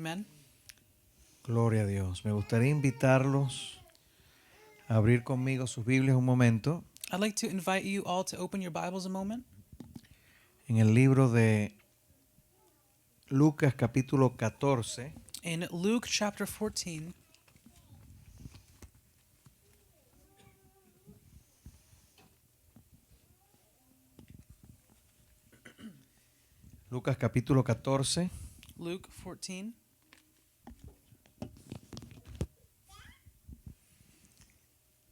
Amen. Gloria a Dios. Me gustaría invitarlos a abrir conmigo sus Biblias un momento I'd like to invite you all to open your Bibles a moment en el libro de Lucas capítulo 14. in Luke chapter 14. Lucas capítulo 14. Luke 14.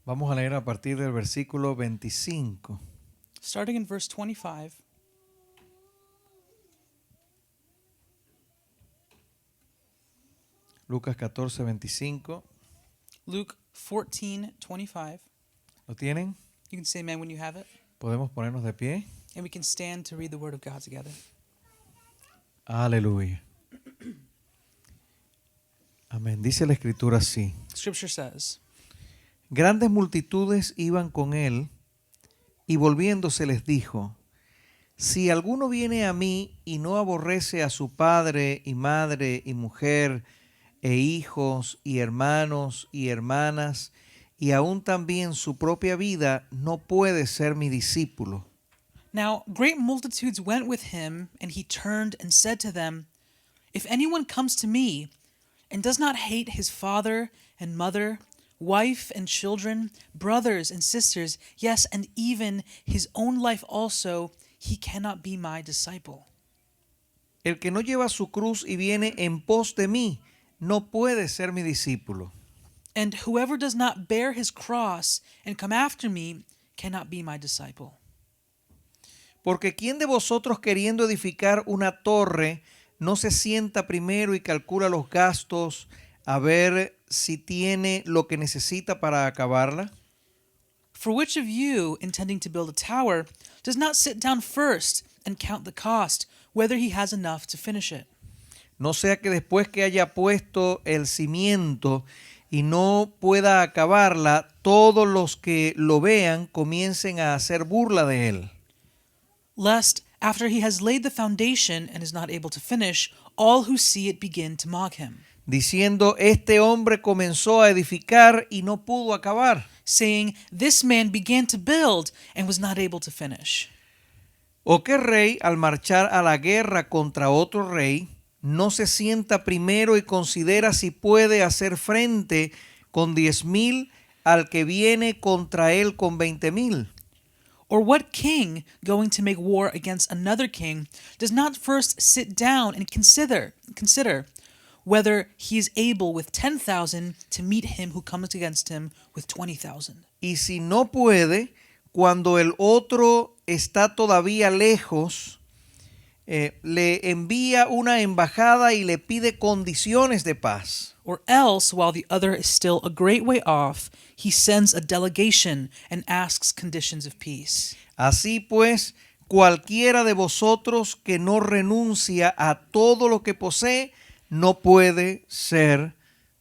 Vamos a leer a partir del versículo 25. Starting in verse 25. Lucas 14, 25. Luke 14:25. ¿Lo tienen? You can say amen when you have it. ¿Podemos ponernos de pie? And we can stand to read the word of God together. Aleluya. Amén. Dice la escritura así. Scripture says, Grandes multitudes iban con él y volviéndose les dijo, si alguno viene a mí y no aborrece a su padre y madre y mujer e hijos y hermanos y hermanas y aún también su propia vida, no puede ser mi discípulo. Now great multitudes went with him, and he turned and said to them, If anyone comes to me and does not hate his father and mother, wife and children, brothers and sisters, yes, and even his own life also, he cannot be my disciple. El que no lleva su cruz y viene en pos de mí, no puede ser mi discípulo. And whoever does not bear his cross and come after me cannot be my disciple. Porque ¿quién de vosotros queriendo edificar una torre no se sienta primero y calcula los gastos a ver si tiene lo que necesita para acabarla? For which of you, intending to build a tower, does not sit down first and count the cost, whether he has enough to finish it? No sea que después que haya puesto el cimiento y no pueda acabarla, todos los que lo vean comiencen a hacer burla de él. Lest, after he has laid the foundation and is not able to finish, all who see it begin to mock him, Diciendo, este hombre comenzó a edificar y no pudo acabar. saying, This man began to build and was not able to finish. ¿O qué rey al marchar a la guerra contra otro rey no se sienta primero y considera si puede hacer frente con 10,000 al que viene contra él con 20,000? Or what king, going to make war against another king, does not first sit down and consider whether he is able with 10,000 to meet him who comes against him with 20,000? Y si no puede, cuando el otro está todavía lejos, le envía una embajada y le pide condiciones de paz. Or else, while the other is still a great way off, he sends a delegation and asks conditions of peace. Así pues, cualquiera de vosotros que no renuncia a todo lo que posee, no puede ser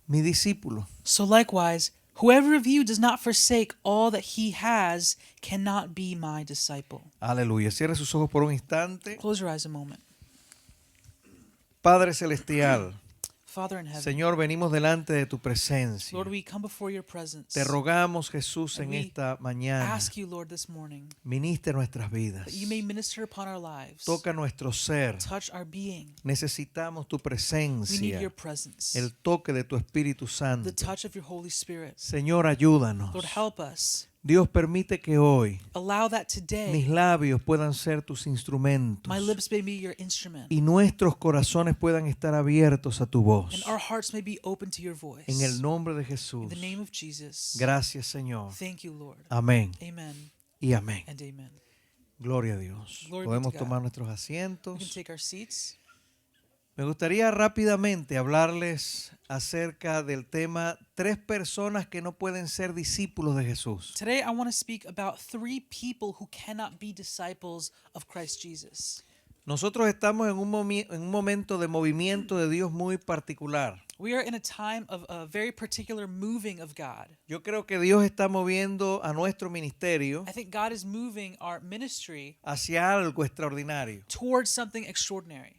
mi discípulo. So likewise, whoever of you does not forsake all that he has cannot be my disciple. Aleluya. Cierre sus ojos por un instante. Close your eyes a moment. Padre Celestial, Father in heaven, Señor, venimos delante de tu presencia. Lord, we come before your presence. Te rogamos, Jesús, And en we esta mañana, Ask you, Lord, this morning, ministra nuestras vidas. that you may minister upon our lives, Toca nuestro ser. touch our being. Necesitamos tu We need presencia, your presence, el toque de tu Espíritu the Santo. touch of your Holy Spirit. Señor, ayúdanos. Lord, help us. Dios, permite que hoy Allow that today mis labios puedan ser tus instrumentos my lips may be your instrument, y nuestros corazones puedan estar abiertos a tu voz. and our hearts may be open to your voice. En el nombre de In Jesús. the name of Jesus. Gracias, Señor. Thank you, Lord. Amén Amen y amén. and amen. Gloria a Dios. Glory be Podemos to God. tomar nuestros We can asientos. take our seats. Me gustaría rápidamente hablarles acerca del tema 3 personas que no pueden ser discípulos de Jesús. Today, I want to speak about 3 people who cannot be disciples of Christ Jesus. Nosotros estamos en un momento de movimiento de Dios muy particular. We are in a time of a very particular moving of God. Yo creo que Dios está moviendo a nuestro ministerio I think God is moving our ministry hacia algo extraordinario. towards something extraordinary.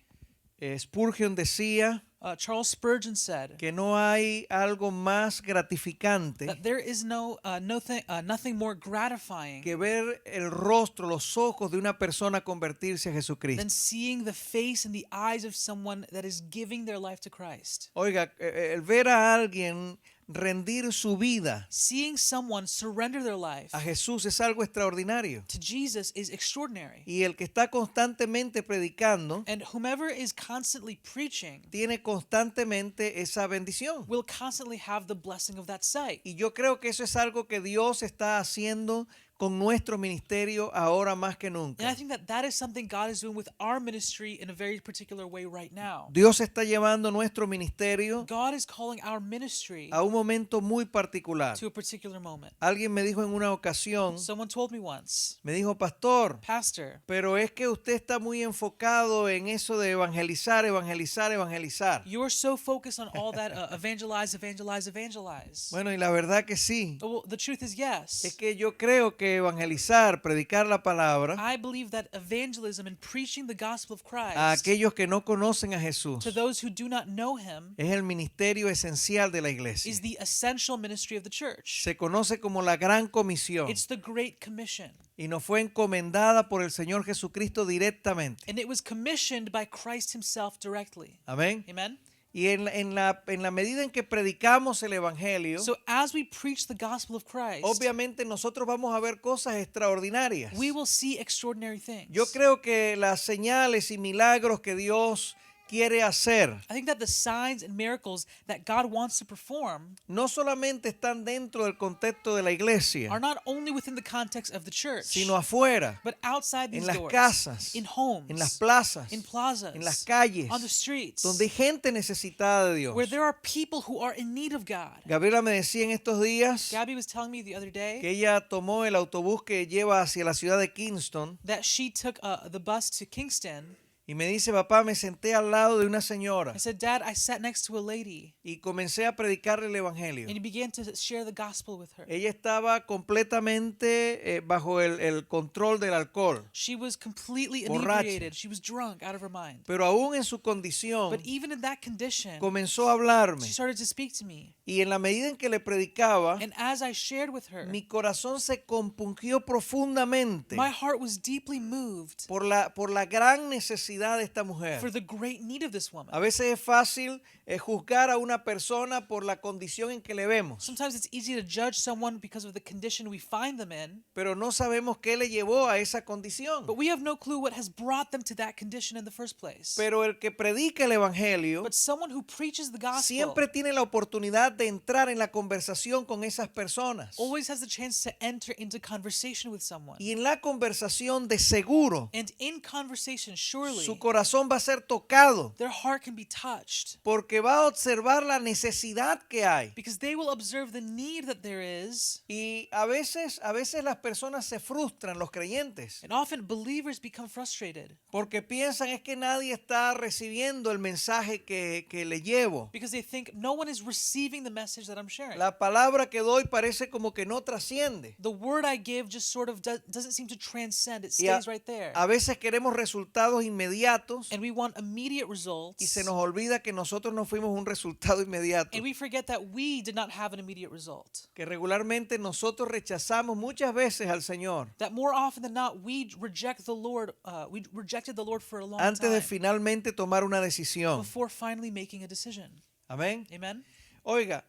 Spurgeon decía Charles Spurgeon said que no hay algo más gratificante that there is nothing more gratifying que ver el rostro, los ojos de una persona convertirse a than Jesucristo. seeing the face and the eyes of someone that is giving their life to Christ. Oiga, el ver a alguien rendir su vida Seeing someone surrender their life a Jesús es algo extraordinario. to Jesus is extraordinary. Y el que está constantemente predicando And whomever is constantly preaching tiene constantemente esa bendición. will constantly have the blessing of that sight. Y yo creo que eso es algo que Dios está haciendo con nuestro ministerio ahora más que And I nunca. think that that is something God is doing with our ministry in a very particular way right now. Dios está llevando nuestro ministerio God is calling our ministry a un momento muy particular. to a particular moment. Alguien me dijo en una ocasión, Someone told me once, me dijo, pastor, Pastor, pero es que usted está muy enfocado en eso de evangelizar, evangelizar, evangelizar. you're so focused on all that evangelize, evangelize, evangelize. Bueno, y la verdad que sí. Well, the truth is yes. Es que yo creo que evangelizar, predicar la palabra I believe that evangelism and preaching the gospel of a Christ aquellos que no conocen a Jesús to those who do not know him es el ministerio esencial de la iglesia. is the essential ministry of the church. Se conoce como la Gran Comisión It's the Great Commission. y nos fue encomendada por el Señor Jesucristo directamente. And it was commissioned by Christ himself directly. Amén. Amen? Y en la medida en que predicamos el Evangelio, So as we preach the gospel of Christ, obviamente nosotros vamos a ver cosas extraordinarias. we will see extraordinary things. Yo creo que las señales y milagros que Dios quiere hacer I think that the signs and miracles that God wants to perform no solamente están dentro del contexto de la iglesia, are not only within the context of the church, sino afuera, but outside these en las doors, casas, in homes, en las plazas, in plazas, en las calles, on the streets, donde hay gente necesitada de Dios. where there are people who are in need of God. Gabriela me decía en estos días Gabby was telling me the other day que ella tomó el autobús que lleva hacia la ciudad de Kingston that she took the bus to Kingston. y me dice, papá, me senté al lado de una señora I said, Dad, I sat next to a lady, y comencé a predicarle el Evangelio. and he began to share the gospel with her. Ella estaba completamente bajo el control del alcohol, She was completely Borracha. inebriated. She was drunk out of her mind. pero aún en su condición But even in that condition, comenzó a hablarme she started to speak to me. y en la medida en que le predicaba, And as I shared with her, mi corazón se compungió profundamente my heart was deeply moved por la gran necesidad de esta mujer. for the great need of this woman. A veces es fácil juzgar a una persona por la condición en que le vemos, Sometimes it's easy to judge someone because of the condition we find them in, pero no sabemos qué le llevó a esa condición. but we have no clue what has brought them to that condition in the first place. Pero el que predica el Evangelio But someone who preaches the gospel siempre tiene la oportunidad de entrar en la conversación con esas personas. always has the chance to enter into conversation with someone. Y en la conversación de seguro, And in conversation, surely, su corazón va a ser tocado their heart can be touched porque va a observar la necesidad que hay. because they will observe the need that there is. Y a veces las personas se frustran, los creyentes, And often believers become frustrated porque piensan es que nadie está recibiendo el mensaje que le llevo. because they think no one is receiving the message that I'm sharing. La palabra que doy parece como que no trasciende. The word I give just sort of doesn't seem to transcend. It Y a, stays right there. a veces queremos resultados inmediatos And we want immediate results. y se nos olvida que nosotros no fuimos un resultado inmediato. And we forget that we did not have an immediate result. Que regularmente nosotros rechazamos muchas veces al Señor That more often than not, we reject the Lord. We rejected the Lord for a long antes de time finalmente tomar una decisión. before finally making a decision. Amén. Amen. Oiga,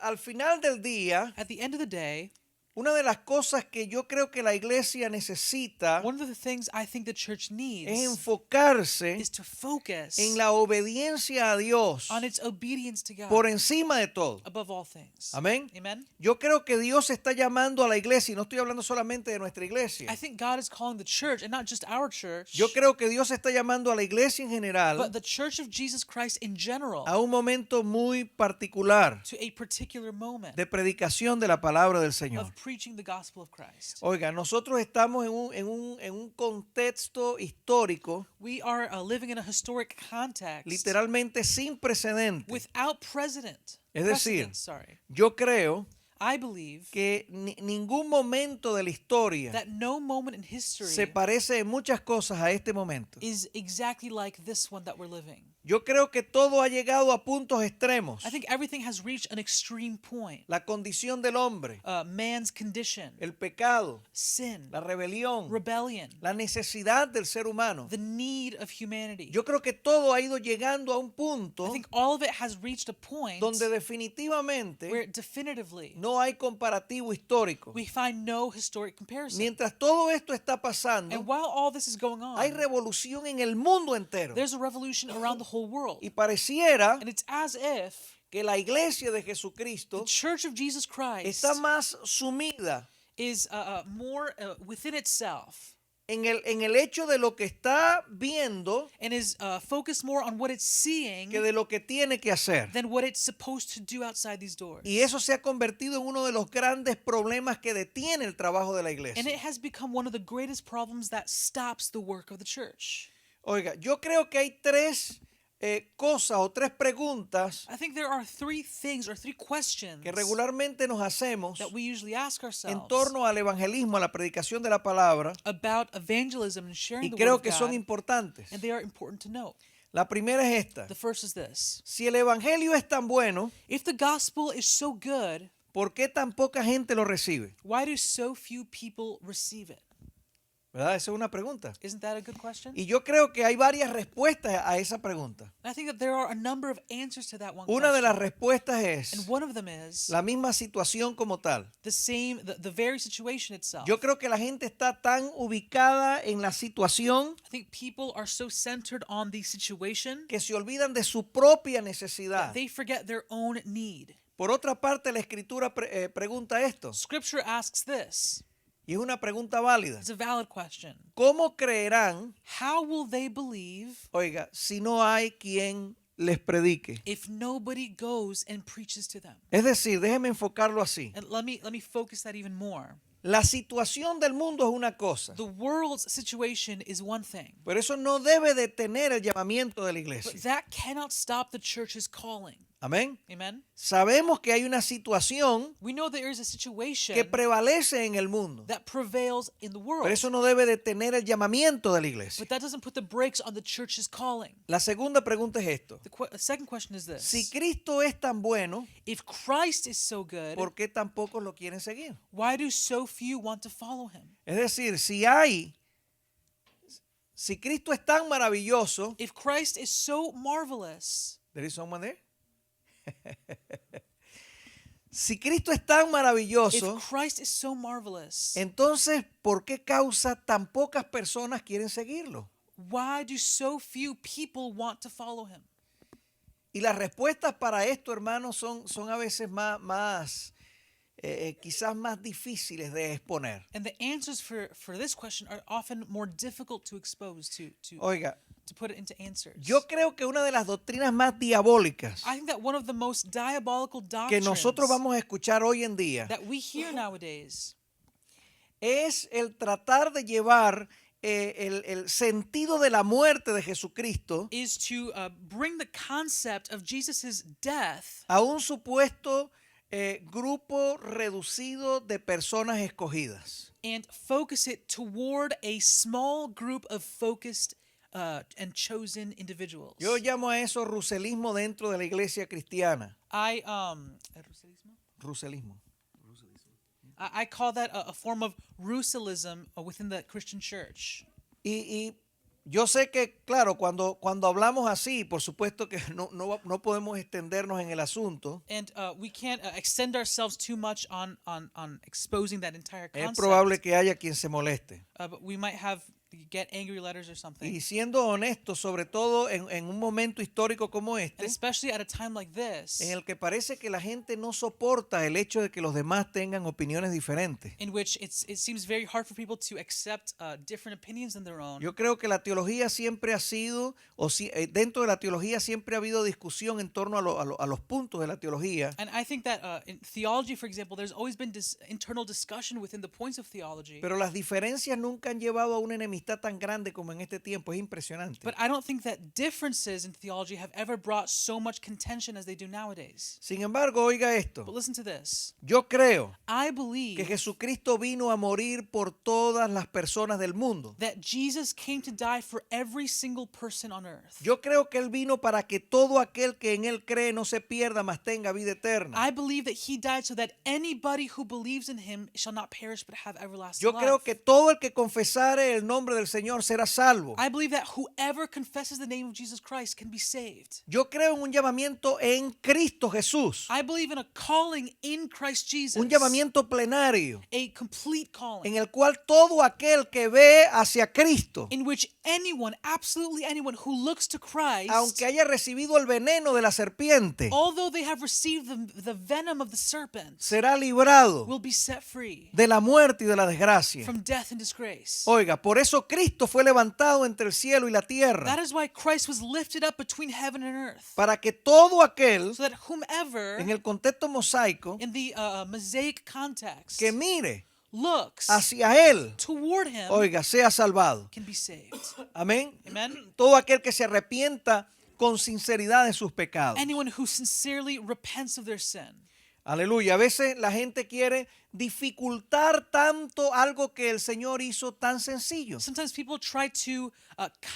al final del día, At the end of the day, una de las cosas que yo creo que la iglesia necesita one of the things I think the church es needs enfocarse is to focus en la obediencia a Dios on its obedience to God por encima de todo. above all things. Amén. Amen. Yo creo que Dios está llamando a la iglesia, y no estoy hablando solamente de nuestra iglesia. I think God is calling the church, and not just our church, Yo creo que Dios está llamando a la iglesia en but general the church of Jesus Christ in general a un momento muy particular to a particular moment de predicación de la palabra del Señor. of preaching the gospel of Christ. Oiga, nosotros estamos en un contexto histórico We are living in a historic context literalmente sin precedentes. without precedent. Es decir, Precedent, sorry. yo creo I believe que ningún momento de la historia that no moment in se history parece en muchas cosas a este momento. is exactly like this one that we're living. Yo creo que todo ha llegado a puntos extremos. I think everything has reached an extreme point. La condición del hombre, Man's condition, el pecado, sin, la rebelión, rebellion, la necesidad del ser humano. the need of humanity. Yo creo que todo ha ido llegando a un punto I think all of it has reached a point donde definitivamente where definitively no hay comparativo histórico. we find no historic comparison. Mientras todo esto está pasando, And while all this is going hay on, revolución en el mundo entero. there's a revolution around the whole world. Y pareciera And it's as if que la iglesia de the Jesucristo Church of Jesus Christ está más sumida is more within itself en el hecho de lo que está viendo and is focused more on what it's seeing que de lo que tiene que hacer. than what it's supposed to do outside these doors. Y eso se ha convertido en uno de los grandes problemas que detiene el trabajo de la And iglesia. it has become one of the greatest problems that stops the work of the church. Oiga, yo creo que hay tres cosas o tres preguntas I think there are three things or three questions que regularmente nos hacemos that we usually ask en ourselves torno al evangelismo, a la predicación de la palabra, about evangelism and sharing y the creo word of que son God, importantes. and they are important to note. La primera es esta. The first is this. Si el evangelio es tan bueno, If the gospel is so good, ¿por qué tan poca gente lo recibe? why do so few people receive it? ¿Verdad? Esa es una pregunta. Isn't that a good question? Y yo creo que hay varias respuestas a esa pregunta. I think that there are a number of answers to that one Una de las question. respuestas es And one of them is la misma situación como tal. the very situation itself. Yo creo que la gente está tan ubicada en la situación I think people are so centered on the situation que se olvidan de su propia that necesidad. they forget their own need. Por otra parte, la escritura pregunta esto, Scripture asks this. y es una pregunta válida. It's a valid question. ¿Cómo creerán, How will they believe oiga, si no hay quien les predique? if nobody goes and preaches to them? Es decir, déjeme enfocarlo así. And let me focus that even more. La situación del mundo es una cosa, The world's situation is one thing, pero eso no debe detener el llamamiento de la but iglesia. that cannot stop the church's calling. Amén. Amen. Sabemos que hay una situación We know there is a situation que prevalece en el mundo, that prevails in the world, pero eso no debe detener el llamamiento de la iglesia. but that doesn't put the brakes on the church's calling. La segunda pregunta es esto. The second question is this. Si Cristo es tan bueno, If Christ is so good, ¿por qué tan pocos lo quieren seguir? why do so few want to follow him? Es decir, si Cristo es tan maravilloso, If Christ is so marvelous, there is someone there? Si Cristo es tan maravilloso, if Christ is so marvelous, entonces, ¿por qué causa tan pocas personas quieren seguirlo? why do so few people want to follow him? Y las respuestas para esto, hermanos, son a veces quizás más difíciles de exponer. And the answers for this question are often more difficult to expose, Oiga, to put it into answers. yo creo que una de las doctrinas más diabólicas I think that one of the most diabolical que doctrines nosotros vamos a escuchar hoy en día that we hear nowadays es el tratar de llevar el sentido de la muerte de Jesucristo is to bring the concept of Jesus' death a un supuesto grupo reducido de personas escogidas. and focus it toward a small group of focused and chosen individuals. Yo llamo a eso ruselismo dentro de la iglesia cristiana. Ruselismo. I call that a form of Russellism within the Christian church. Y yo sé que, claro, cuando hablamos así, por supuesto que no podemos extendernos en el asunto. And we can't extend ourselves too much on exposing that entire Es concept. probable que haya quien se moleste. But we might get angry letters or something. Y siendo honestos, sobre todo en un momento histórico como And este, especially at a time like this, en el que parece que la gente no soporta el hecho de que los demás tengan opiniones diferentes. in which it seems very hard for people to accept different opinions than their own. Yo creo que la teología siempre ha sido, dentro de la teología siempre ha habido discusión en torno a los puntos de la teología. And I think that in theology, for example, there's always been internal discussion within the points of theology. Pero las diferencias nunca han llevado a una enemistad enemistad tan grande como en este tiempo. Es impresionante. But I don't think that differences in theology have ever brought so much contention as they do nowadays. Sin embargo, oiga But esto. listen to this. Yo creo I que believe Jesucristo vino a morir por todas las personas del mundo. that Jesus came to die for every single person on earth. Yo creo que Él vino para que todo aquel que en Él cree no se pierda, mas tenga vida eterna. I believe that he died so that anybody who believes in him shall not perish but have everlasting Yo creo life. que todo el que confesare el nombre del Señor será salvo. I believe that whoever confesses the name of Jesus Christ can be saved. Yo creo en un llamamiento en Cristo Jesús. I believe in a calling in Christ Jesus. Un llamamiento plenario A complete calling en el cual todo aquel que ve hacia Cristo, in which anyone, absolutely anyone who looks to Christ, aunque haya recibido el veneno de la serpiente, although they have received the venom of the serpent, será librado will be set free de la muerte y de la desgracia. from death and disgrace. Oiga, por eso Cristo fue levantado entre el cielo y la That tierra, is why Christ was lifted up between heaven and earth, para que todo aquel, so that whomever, en el contexto mosaico, in the Mosaic context, que mire looks hacia Él, toward him oiga, sea salvado. can be saved. Amén. Amen. Todo aquel que se arrepienta con sinceridad de sus pecados. Anyone who sincerely repents of their sin. Aleluya. A veces la gente quiere dificultar tanto algo que el Señor hizo tan sencillo. Sometimes people try to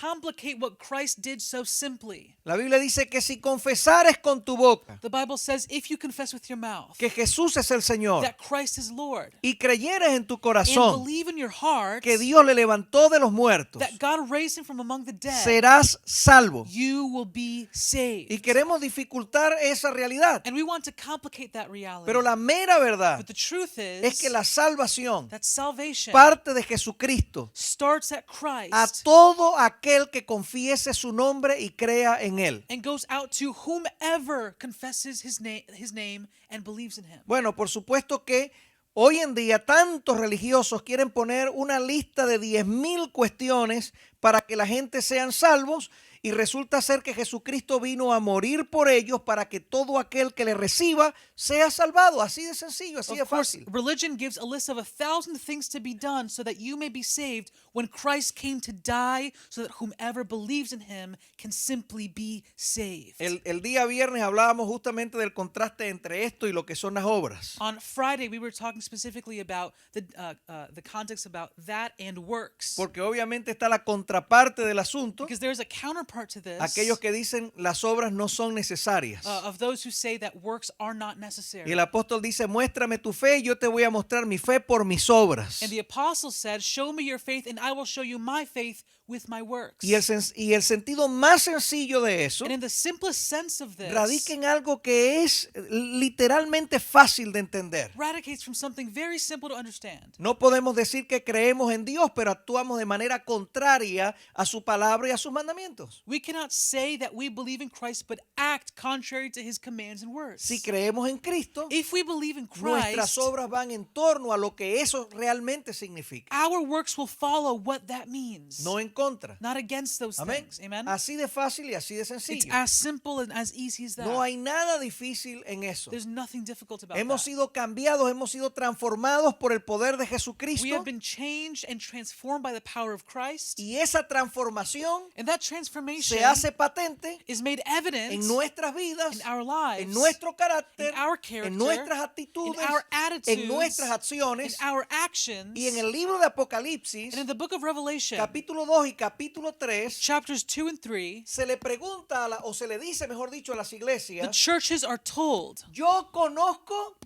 complicate what Christ did so simply. La Biblia dice que si confesares con tu boca The Bible says if you confess with your mouth que Jesús es el Señor that Christ is Lord, y creyeres en tu and corazón believe in your heart que Dios le levantó de los muertos, that God raised him from among the dead, serás salvo. you will be saved. Y queremos dificultar esa realidad. And we want to complicate that reality. Pero la mera verdad But the truth es que is la salvación that salvation parte de Jesucristo starts at a Christ todo aquel que confiese su nombre y crea en Él. and goes out to whomever confesses his name and believes in him. Bueno, por supuesto que hoy en día tantos religiosos quieren poner una lista de 10,000 cuestiones para que la gente sean salvos y resulta ser que Jesucristo vino a morir por ellos para que todo aquel que le reciba sea salvado. Así de sencillo, así de Of course, fácil. religion gives a list of 1,000 things to be done so that you may be saved when Christ came to die so that whomever believes in him can simply be saved. El día viernes hablábamos justamente del contraste entre esto y lo que son las obras. On Friday, we were talking specifically about the context about that and works. Porque obviamente está la contraparte del asunto, Because there's a counterpart to this aquellos que dicen las obras no son necesarias. of those who say that works are not Y necessary. el apóstol dice, muéstrame tu fe y yo te voy a mostrar mi fe por mis obras. And the apostle said, show me your faith and I will show you my faith with my works. Y el sentido más sencillo de eso And in the simplest sense of this, radica en algo que es literalmente fácil de entender. radicates from something very simple to understand. No podemos decir que creemos en Dios, pero actuamos de manera contraria a su palabra y a sus mandamientos. We cannot say that we believe in Christ but act contrary to his commands and words. Si creemos en Cristo, If we believe in nuestras Christ, obras van en torno a lo que eso realmente significa, our works will follow what that means, no en contra. not against those Amén. things. Amen. Así de fácil y así de It's sencillo. as simple and as easy as that. No hay nada difícil en eso. There's nothing difficult about Hemos that. sido cambiados, hemos sido transformados por el poder de We Jesucristo have been changed and transformed by the power of Christ, y esa transformación and that transformation se hace patente is made evident en nuestras vidas, in our lives, en nuestro carácter, in our character, en nuestras in actitudes, our attitudes, en nuestras in acciones. our actions, Y en el libro de Apocalipsis, and in the book of Revelation, capítulo 2 y capítulo 3, chapters 2 and 3, se le pregunta, o se le dice, mejor dicho, a las the iglesias, churches are told, yo conozco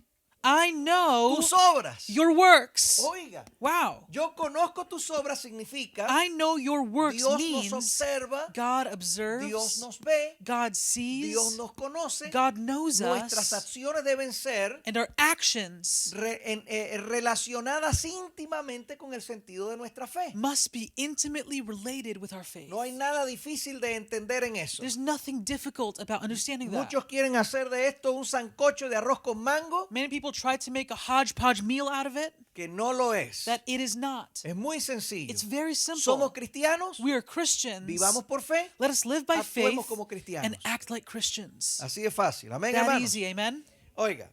I know tus obras. your works. Oiga, Wow. yo conozco tus obras significa I know your works Dios nos means observa, God Dios observes, nos ve, God sees, Dios nos conoce, God knows nuestras us, acciones deben ser and our actions relacionadas íntimamente con el sentido de nuestra fe. must be intimately related with our faith. No hay nada difícil de entender en eso. There's nothing difficult about understanding that. Muchos quieren hacer de esto un sancocho de arroz con mango, Many people try to make a hodgepodge meal out of it, que no lo es. that it is not. Es muy sencillo. It's very simple. Somos cristianos, We are Christians. vivamos por fe, Let us live by faith actuemos como cristianos. and act like Christians. Así de fácil. Amén, That hermanos. easy, amen? Oiga,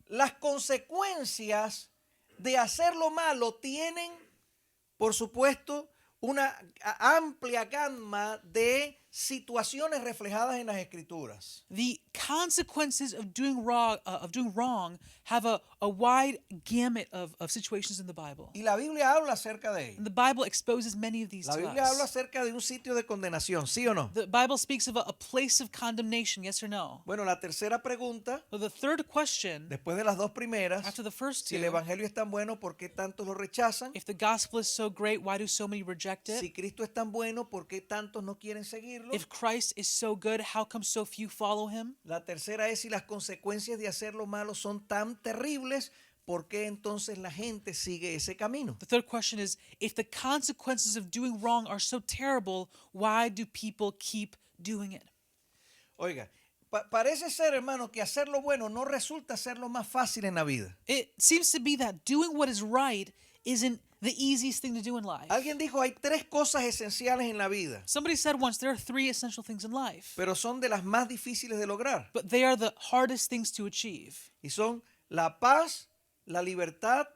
las consecuencias de hacer lo malo tienen, por supuesto, una amplia gama de situaciones reflejadas en las Escrituras. The consequences of doing wrong have a wide gamut of situations in the Bible. Y la Biblia habla acerca de ello. And the Bible exposes many of these La to Biblia habla us. acerca de un sitio de condenación, ¿sí o no? The Bible speaks of a place of condemnation, yes or no? Bueno, la tercera pregunta, Well, the third question, después de las dos primeras, after the first si el two, Evangelio es tan bueno, ¿por qué tantos lo rechazan? if the gospel is so great, why do so many reject it? Si Cristo es tan bueno, ¿por qué tantos no quieren seguirlo? If Christ is so good, how come so few follow him? La tercera es si las consecuencias de hacer lo malo son tan terribles, ¿por qué entonces la gente sigue ese camino? The third question is, if the consequences of doing wrong are so terrible, why do people keep doing it? Oiga, parece ser, hermano, que hacer lo bueno no resulta ser lo más fácil en la vida. It seems to be that doing what is right isn't the easiest thing to do in life. Alguien dijo, hay tres cosas esenciales en la vida, Somebody said once there are three essential things in life, pero son de las más difíciles de lograr. but they are the hardest things to achieve. Y son la paz, la libertad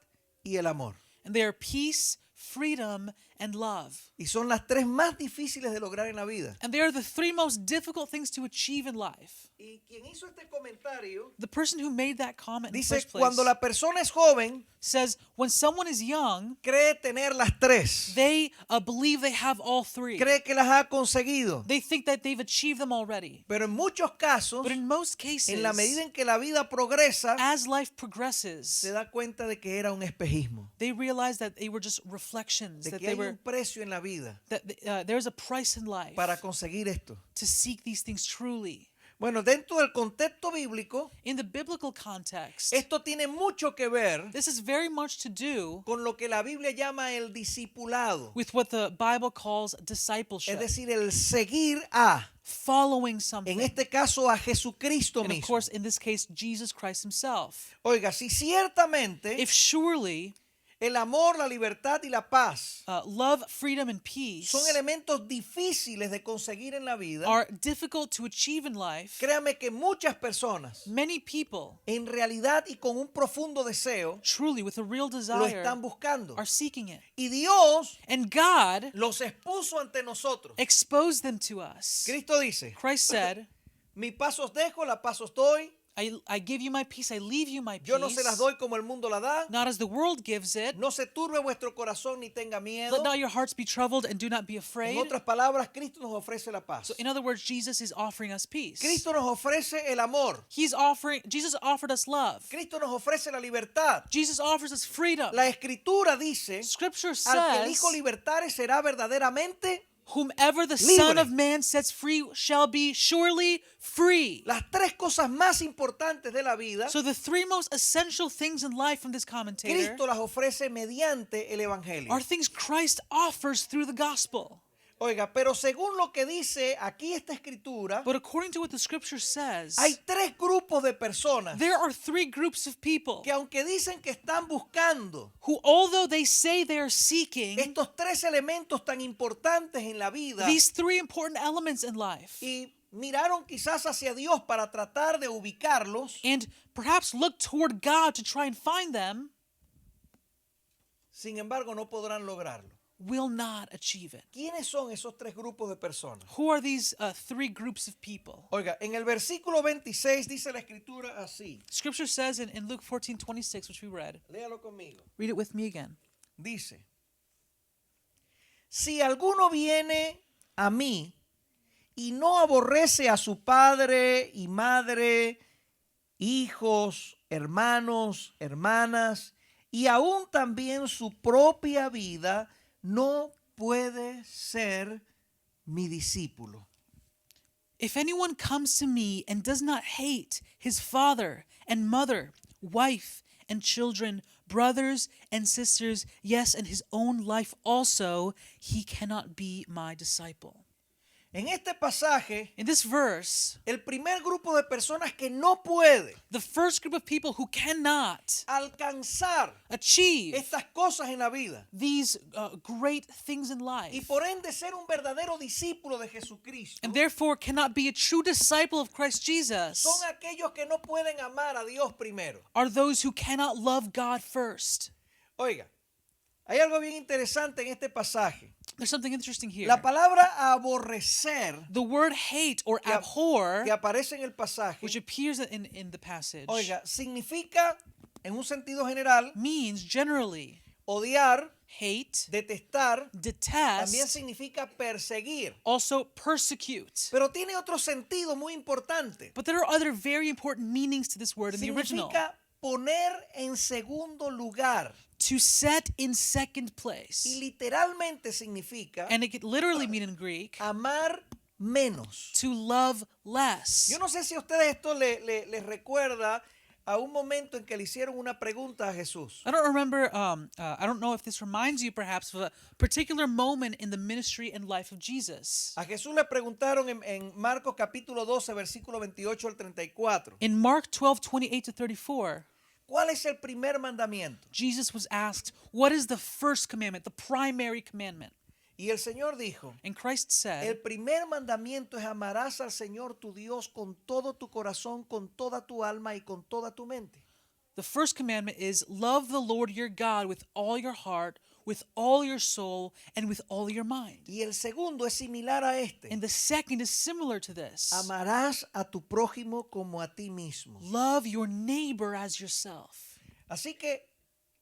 y el amor. And they are peace, freedom, and love. Y son las tres más difíciles de lograr en la vida. And they are the three most difficult things to achieve in life. Y quien hizo este comentario The person who made that comment in the dice, first place cuando la persona es joven, says when someone is young, cree tener las tres. they believe they have all three. Cree que las ha conseguido. They think that they've achieved them already. Pero en muchos casos, But in most cases, en la medida en que la vida progresa, as life progresses, se da cuenta de que era un espejismo. they realize that they were just reflections, De that que they hay were un precio en la vida that there's a price in life para conseguir esto. to seek these things truly. Bueno, dentro del contexto bíblico, In the biblical context, esto tiene mucho que ver this is very much to do con lo que la Biblia llama el discipulado. with what the Bible calls Es discipleship, decir, el seguir a, following something. en este caso, a Jesucristo And of mismo. course, in this case, Jesus Christ himself. Oiga, si ciertamente If surely el amor, la libertad y la paz love, freedom, and peace son elementos difíciles de conseguir en la vida, are difficult to achieve in life, créame que muchas personas, many people en realidad y con un profundo deseo, truly with a real lo desire están buscando. are seeking it. Y Dios And God los expuso ante nosotros. exposed them to us. Cristo dice, Christ said, mi paz os dejo, la paz os doy. I give you my peace, I leave you my Yo no se las peace, doy como el mundo la da. not as the world gives it. No se turbe vuestro corazón ni tenga miedo. Let not your hearts be troubled and do not be En afraid. otras palabras, Cristo nos ofrece la paz. So in other words, Jesus is offering us peace. Cristo nos ofrece el amor. Jesus offered us love. Cristo nos ofrece la libertad. Jesus offers us freedom. La Escritura dice, Scripture al que el says, Hijo libertare será verdaderamente. whomever the Libre. Son of Man sets free shall be surely free. Las tres cosas más importantes de la vida, So the three most essential things in life from this commentator Cristo las ofrece mediante el Evangelio. are things Christ offers through the gospel. Oiga, pero según lo que dice aquí esta Escritura, But according to what the scripture says, hay tres grupos de personas there are three groups of people que aunque dicen que están buscando who, although they say they are seeking estos tres elementos tan importantes en la vida these three important elements in life, y miraron quizás hacia Dios para tratar de ubicarlos, and perhaps look toward God to try and find them, sin embargo no podrán lograrlo. will not achieve it. ¿Quiénes son esos tres grupos de personas? Who are these three groups of people? Oiga, en el versículo 26 dice la Escritura así. Scripture says in Luke 14:26, which we read, Léalo conmigo. read it with me again. Dice, si alguno viene a mí y no aborrece a su padre y madre, hijos, hermanos, hermanas, y aún también su propia vida, no puede ser mi discípulo. If anyone comes to me and does not hate his father and mother, wife and children, brothers and sisters, yes, and his own life also, he cannot be my disciple. En este pasaje, In this verse, el primer grupo de personas que no puede the first group of people who cannot alcanzar achieve estas cosas en la vida these great things in y life, por ende ser un verdadero discípulo de Jesucristo, and therefore cannot be a true disciple of Christ Jesus, son aquellos que no pueden amar a Dios primero. are those who cannot love God first. Oiga, hay algo bien interesante en este pasaje. There's something interesting here. La palabra aborrecer The word hate or que abhor, aparece en el pasaje, which appears in the passage, oiga, significa en un sentido general means generally odiar, hate, detestar, también detest, significa perseguir. also persecute. Pero tiene otro sentido muy importante. But there are other very important meanings to this word in the original. Significa poner en segundo lugar. To set in second Y place. literalmente significa And it could literally mean in Greek, amar menos. to love less. Yo no sé si a ustedes esto les recuerda a un momento en que le hicieron una pregunta a Jesús. I don't remember, I don't know if this reminds you perhaps of a particular moment in the ministry and life of Jesus. A Jesús le preguntaron en Marcos capítulo 12, versículo 28 al 34. In Mark 12:28 to 34, ¿Cuál es el primer mandamiento? Jesus was asked, what is the first commandment, the primary commandment? Y el Señor dijo, And Christ el said, primer mandamiento es amarás al Señor tu Dios con todo tu corazón, con toda tu alma y con toda tu mente. the first commandment is love the Lord your God with all your heart, with all your soul, and with all your mind. Y el segundo es similar a este. And the second is similar to this. Amarás a tu prójimo como a ti mismo. Love your neighbor as yourself. Así que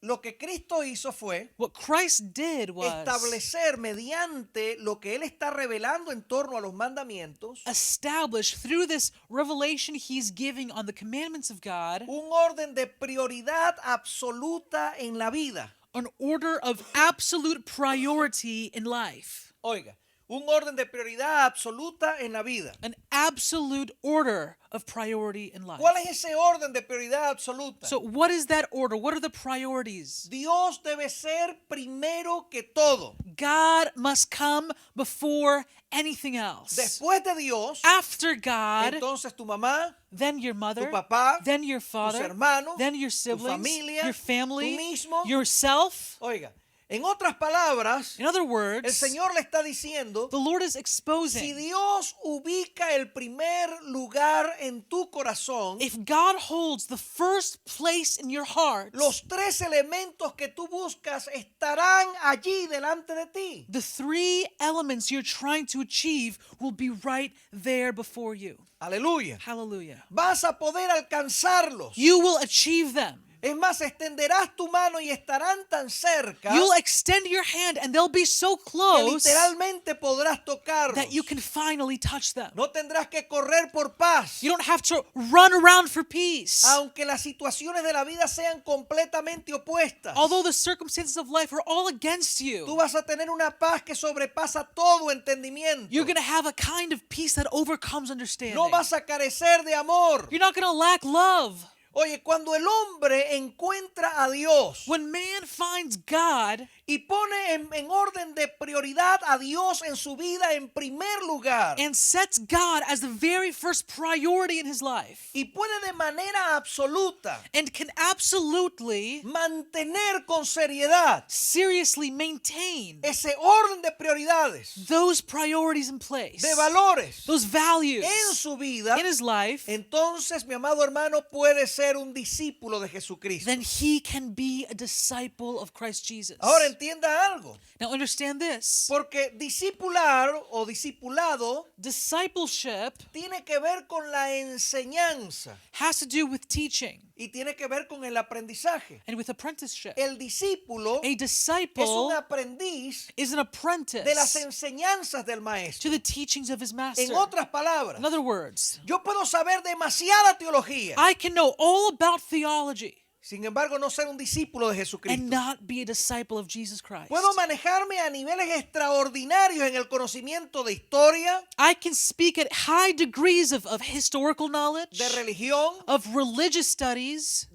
lo que Cristo hizo fue What Christ did was establecer mediante lo que Él está revelando en torno a los mandamientos establish through this revelation he's giving on the commandments of God un orden de prioridad absoluta en la vida. an order of absolute priority in life. Oiga, un orden de prioridad absoluta en la vida. An absolute order of priority in life. ¿Cuál es ese orden de prioridad absoluta? So what is that order? What are the priorities? Dios debe ser primero que todo. God must come before anything else. Después de Dios, After God, entonces tu mamá, then your mother, tu papá, then your father, hermanos, then your tu siblings, familia, your family, tú mismo. yourself. Oiga, en otras palabras, In other el words, Señor le está diciendo, the Lord is si exposing, Dios ubica el primer lugar en tu corazón, if God holds the first place in your heart, los tres elementos que tú buscas estarán allí delante de ti. the three elements you're trying to achieve will be right there before you. Aleluya. Hallelujah. Vas a poder alcanzarlos. You will achieve them. Es más, extenderás tu mano y estarán tan cerca You'll extend your hand and they'll be so que close literalmente podrás tocarlos. that you can finally touch them. No tendrás que correr por paz. You don't have to run around for peace. Aunque las situaciones de la vida sean completamente opuestas, Although the circumstances of life are all against tú you, vas a tener una paz que sobrepasa todo entendimiento. you're going to have a kind of peace that overcomes understanding. No vas a carecer de amor. You're not going to lack love. Oye, cuando el hombre encuentra a Dios When man finds God y pone en orden de prioridad a Dios en su vida en primer lugar and sets God as the very first priority in his life y puede de manera absoluta and can absolutely, mantener con seriedad seriously maintain ese orden de prioridades, those priorities in place, de valores those values en su vida, in his life, entonces, mi amado hermano, puede ser un discípulo de Jesucristo. then he can be a disciple of Christ Jesus. Ahora entienda algo, Now understand this. porque discipular o discipulado Discipleship tiene que ver con la enseñanza has to do with teaching y tiene que ver con el aprendizaje. and with apprenticeship. El discípulo A es un disciple aprendiz is an de las apprentice enseñanzas del maestro. to the teachings of his master. En otras palabras, In other words, yo puedo saber demasiada teología, I can know all about theology sin embargo no ser un discípulo de and Jesucristo. not be a disciple of Jesus Christ. Puedo manejarme a niveles extraordinarios en el conocimiento de historia, I can speak at high degrees of historical knowledge, de religión, of religious studies,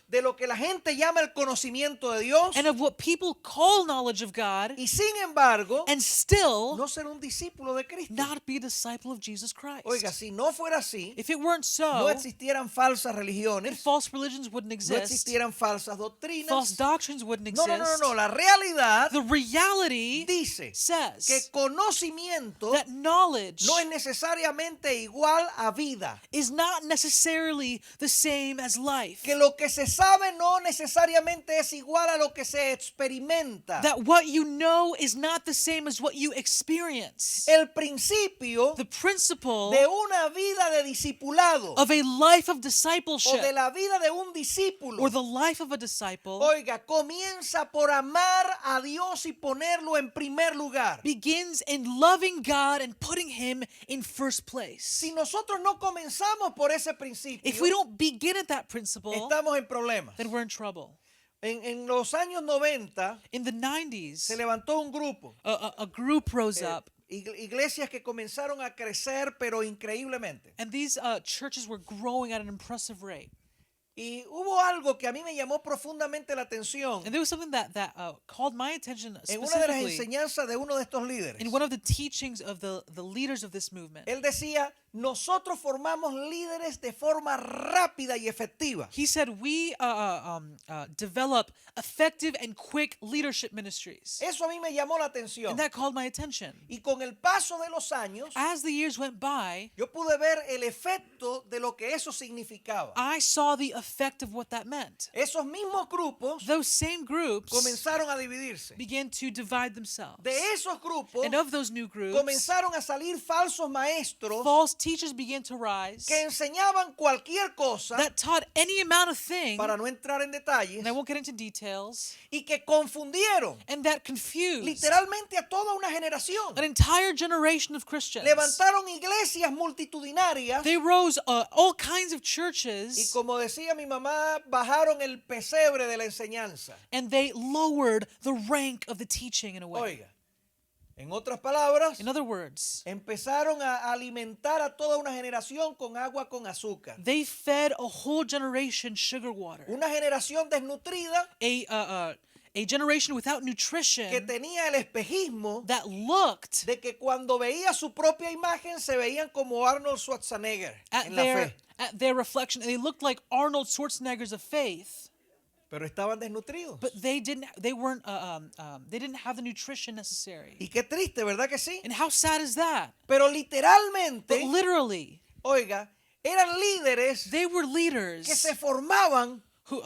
de lo que la gente llama el conocimiento de Dios, and of what people call knowledge of God, y sin embargo and still no ser un discípulo de Cristo. not be a disciple of Jesus Christ. Oiga, si no fuera así, If it weren't no so, existieran falsas then religiones, false religions wouldn't no exist, existieran falsas false doctrinas. doctrines wouldn't No, exist. no, no, no. La realidad The reality dice que says conocimiento that knowledge no es necesariamente igual a vida. is not necessarily the same as life. Que lo que se sabe no necesariamente es igual a lo que se experimenta. That what you know is not the same as what you experience. El principio The principle de una vida de discipulado of a life of o de discipleship la vida de un discípulo, or the life of a disciple oiga, comienza por amar a Dios y ponerlo en primer lugar. begins in loving God and putting Him in first place. Si nosotros no comenzamos por ese principio, If we don't begin at that principle, estamos en problemas. then we're in trouble. En los años 90 In the 90s, se levantó un grupo, a group rose up, iglesias que comenzaron a crecer pero increíblemente. and these churches were growing at an impressive rate. Y hubo algo que a mí me llamó profundamente la atención And there was something that called my attention en una de las specifically enseñanzas de uno de estos líderes. in one of the teachings of the leaders of this movement. Él decía, nosotros formamos líderes de forma rápida y efectiva. He said, we develop effective and quick leadership ministries. Eso a mí me llamó la atención. And that called my attention. Y con el paso de los años, As the years went by, yo pude ver el efecto de lo que eso significaba. I saw the effect of what that meant. Esos mismos grupos Those same groups comenzaron a dividirse. began to divide themselves. De esos grupos And of those new groups, comenzaron a salir falsos maestros false teachers began to rise que enseñaban cualquier cosa, that taught any amount of thing, para no entrar en detalles, and I won't get into details, y que confundieron and that confused literalmente a toda una generación. an entire generation of Christians. Levantaron iglesias multitudinarias They rose all kinds of y, churches, como decía mi mamá, bajaron el pesebre de la enseñanza. and they lowered the rank of the teaching in a way. Oiga, en otras palabras, In other words, empezaron a alimentar a toda una generación con agua con azúcar. they fed a whole generation sugar water. Una generación desnutrida A generation without que nutrition tenía el espejismo that looked de que cuando veía su propia imagen se veían como Arnold Schwarzenegger at en la fe, their reflection, and they looked like Arnold Schwarzeneggers of faith, pero estaban desnutridos. but they didn't have the nutrition necessary. Y qué triste, ¿verdad que sí? And how sad is that? Pero But literalmente, literally, oiga, eran líderes they were que leaders se formaban who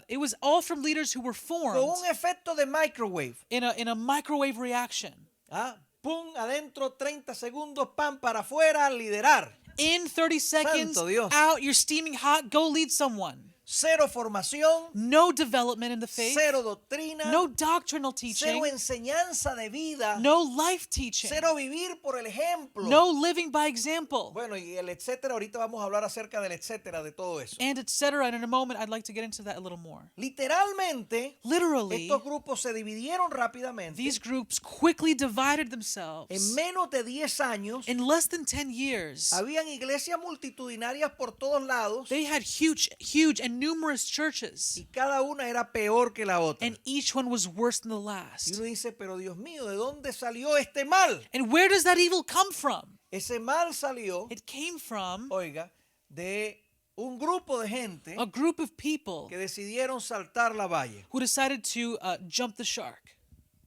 it was all from leaders who were con formed un efecto de microwave. in a microwave reaction. ¿Ah? Pum, adentro 30 segundos, pan para afuera, liderar. In 30 seconds, Santo Dios. out, you're steaming hot, go lead someone. Cero formación, No development in the faith, cero doctrina, no doctrinal cero teaching, enseñanza de vida, no life teaching, cero vivir por el ejemplo. no living by example, Bueno, y el etcétera, ahorita vamos a hablar acerca del etcétera, de todo eso. and etc. And in a moment, I'd like to get into that a little more. Literalmente, Literally, estos grupos se dividieron rápidamente. these groups quickly divided En themselves. menos de 10 años, In less than 10 years, habían iglesias multitudinarias por todos lados they had huge and numerous churches, y cada una era peor que la otra. and each one was worse than the Y last. uno dice, pero Dios mío, ¿de dónde salió este mal? And where does that evil come from? Ese mal salió, It came from oiga, de un grupo de gente a group of people que decidieron saltar la valla. who decided to jump the shark.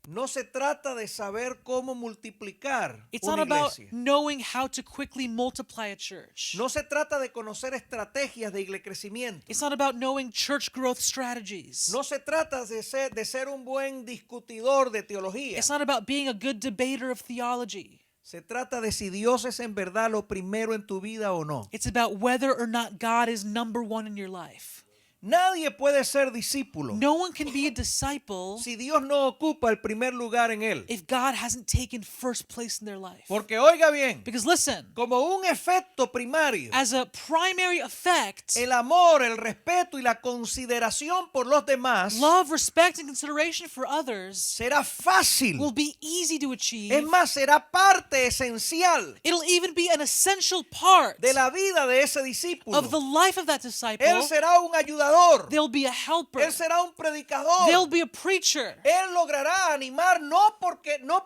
No se trata de saber cómo multiplicar It's not una about iglesia. knowing how to quickly multiply a church. No se trata de conocer estrategias de crecimiento. It's not about knowing church growth strategies. No se trata de ser un buen discutidor de teología. It's not about being a good debater of theology. Se trata de si Dios es en verdad lo primero en tu vida o no. It's about whether or not God is number one in your life. Nadie puede ser discípulo No one can be a disciple si Dios no ocupa el primer lugar en él. if God hasn't taken first place in their life. Porque oiga bien, Because listen, como un efecto primario, as a primary effect, el amor, el respeto y la consideración por los demás love, respect, and consideration for others será fácil. will be easy to achieve. Es más, será parte esencial It'll even be an essential part de la vida de ese discípulo. of the life of that disciple. Él será un ayudador. They'll be a helper. Él será un predicador. They'll be a preacher. Él logrará animar no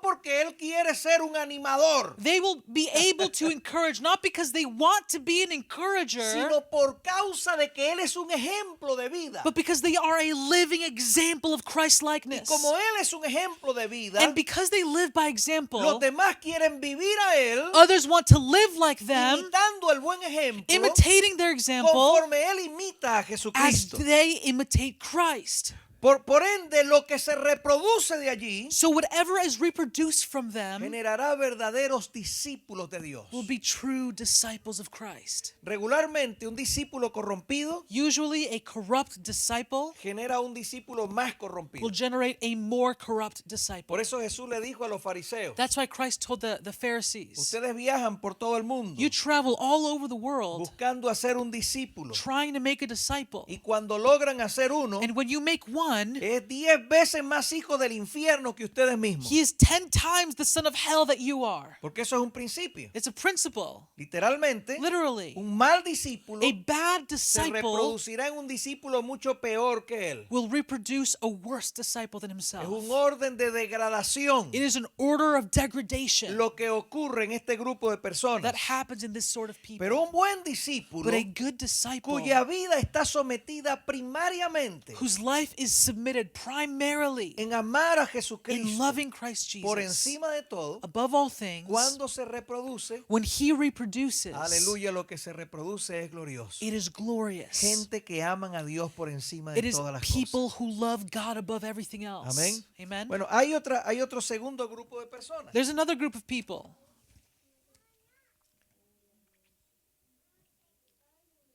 porque él quiere ser un animador, They will be able to encourage, not because they want to be an encourager, sino por causa de que él es un ejemplo de vida. but because they are a living example of Y Christ-likeness. como él es un ejemplo de vida, And because they live by los example, demás quieren vivir a él others want to live like them, imitando el buen ejemplo imitating their example conforme él imita a as Jesucristo. Cristo. they imitate Christ. Por ende, lo que se reproduce de allí So whatever is reproduced from them generará verdaderos discípulos de Dios. will be true disciples of Christ. Regularmente, un discípulo corrompido Usually a corrupt disciple genera un discípulo más will corrompido. generate a more corrupt disciple. Por eso Jesús le dijo a los fariseos, That's why Christ told the Pharisees, ustedes viajan por todo el mundo you travel all over the world buscando hacer un discípulo. trying to make a disciple. Y cuando logran hacer uno, And when you make one, es 10 veces más hijo del infierno que ustedes mismos. he is 10 times the son of hell that you are. Porque eso es un principio. It's a principle. Literalmente, Literally, un mal discípulo a bad se disciple reproducirá en un discípulo mucho peor que él. will reproduce a worse disciple than Es himself. un orden de degradación It is an order of degradation lo que ocurre en este grupo de personas. that happens in this sort of people. Pero un buen discípulo But a good disciple cuya vida está sometida primariamente whose life is submitted primarily en amar a in Jesucristo loving Christ por Jesus encima de todo, above all things, cuando se reproduce, when he reproduces, aleluya, lo que se reproduce es glorioso. it is glorious. Gente que aman a Dios por encima de It is todas las people cosas. who love God above everything else. Amén. Amen. Bueno, hay otro segundo grupo de personas. There's another group of people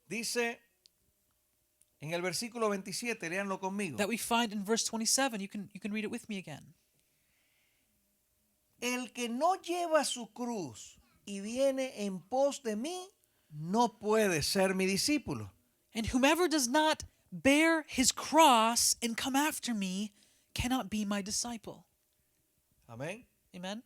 Dice en el versículo 27, léanlo conmigo. that we find in verse 27. You can read it with me again. El que no lleva su cruz y viene en pos de mí, no puede ser mi discípulo. And whomever does not bear his cross and come after me cannot be my disciple. Amén. Amen.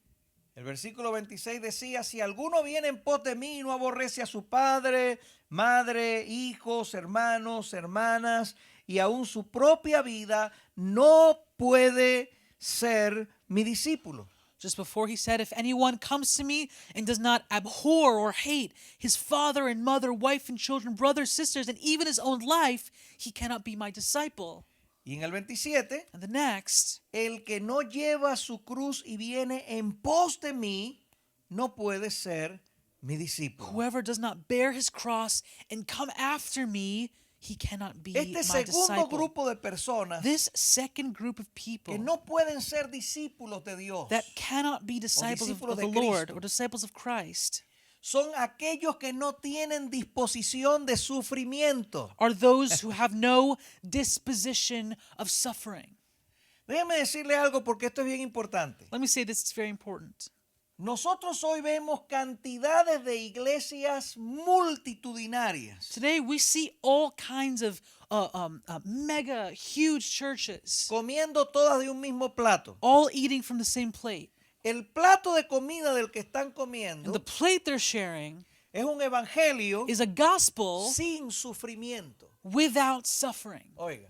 El versículo 26 decía, si alguno viene en pos de mí y no aborrece a su padre, madre, hijos, hermanos, hermanas y aún su propia vida, no puede ser mi discípulo. Just before he said, if anyone comes to me and does not abhor or hate his father and mother, wife and children, brothers, sisters, and even his own life, he cannot be my disciple. Y en el 27, And the next, el que no lleva su cruz y viene en pos de mí, no puede ser mi discípulo. whoever does not bear his cross and come after me, he cannot be Este my segundo disciple. grupo de personas This second group of people que no pueden ser discípulos de Dios that cannot be disciples discípulos of de the Lord Cristo. or disciples of Christ son aquellos que no tienen disposición de sufrimiento. are those who have no disposition of suffering. Déjeme decirle algo porque esto es bien importante. Let me say this, it's very important. Nosotros hoy vemos cantidades de iglesias multitudinarias Today we see all kinds of mega huge churches comiendo todas de un mismo plato. all eating from the same plate. El plato de comida del que están And comiendo the plate they're sharing es un evangelio is a gospel sin sufrimiento. without suffering. Oiga,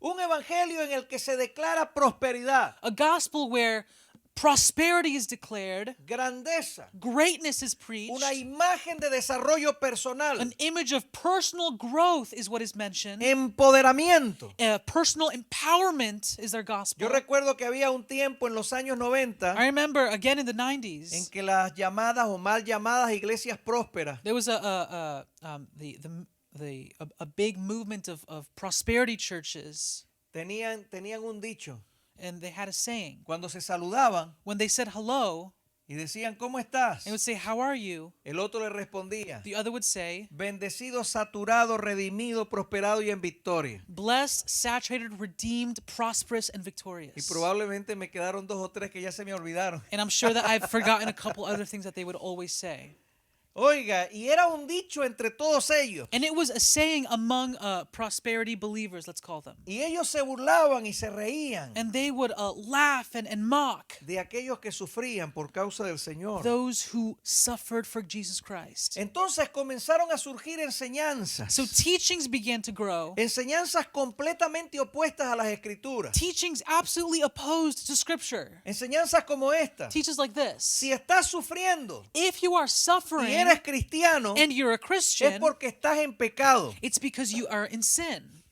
un evangelio en el que se declara prosperidad, A gospel where prosperity is declared, grandeza, greatness is preached, una imagen de desarrollo personal, an image of personal growth is what is mentioned. empoderamiento. Personal empowerment is their gospel. Yo recuerdo que había un tiempo en los años 90 I remember again in the en 90s, que las llamadas o mal llamadas iglesias prósperas there was a big movement of prosperity churches, tenían un dicho. and they had a saying. Cuando se saludaban When they said hello, y decían, ¿cómo estás? they would say, "How are you?" El otro le respondía, The other would say, bendecido, saturado, redimido, prosperado y en victoria. "Blessed, saturated, redeemed, prosperous, and Y victorious." probablemente me quedaron 2 o 3 que ya se me olvidaron. And I'm sure that I've forgotten a couple other things that they would always say. Oiga, y era un dicho entre todos ellos. And it was a saying among prosperity believers, let's call them. Y ellos se burlaban y se reían And they would laugh and mock de aquellos que sufrían por causa del Señor. those who suffered for Jesus Christ. Entonces comenzaron a surgir enseñanzas. So teachings began to grow. Enseñanzas completamente opuestas a las escrituras. Teachings absolutely opposed to Scripture. Enseñanzas como esta. Teaches like this. Si estás sufriendo If you are y suffering eres cristiano, and you're a es Christian, porque estás en pecado. it's because you are in sin.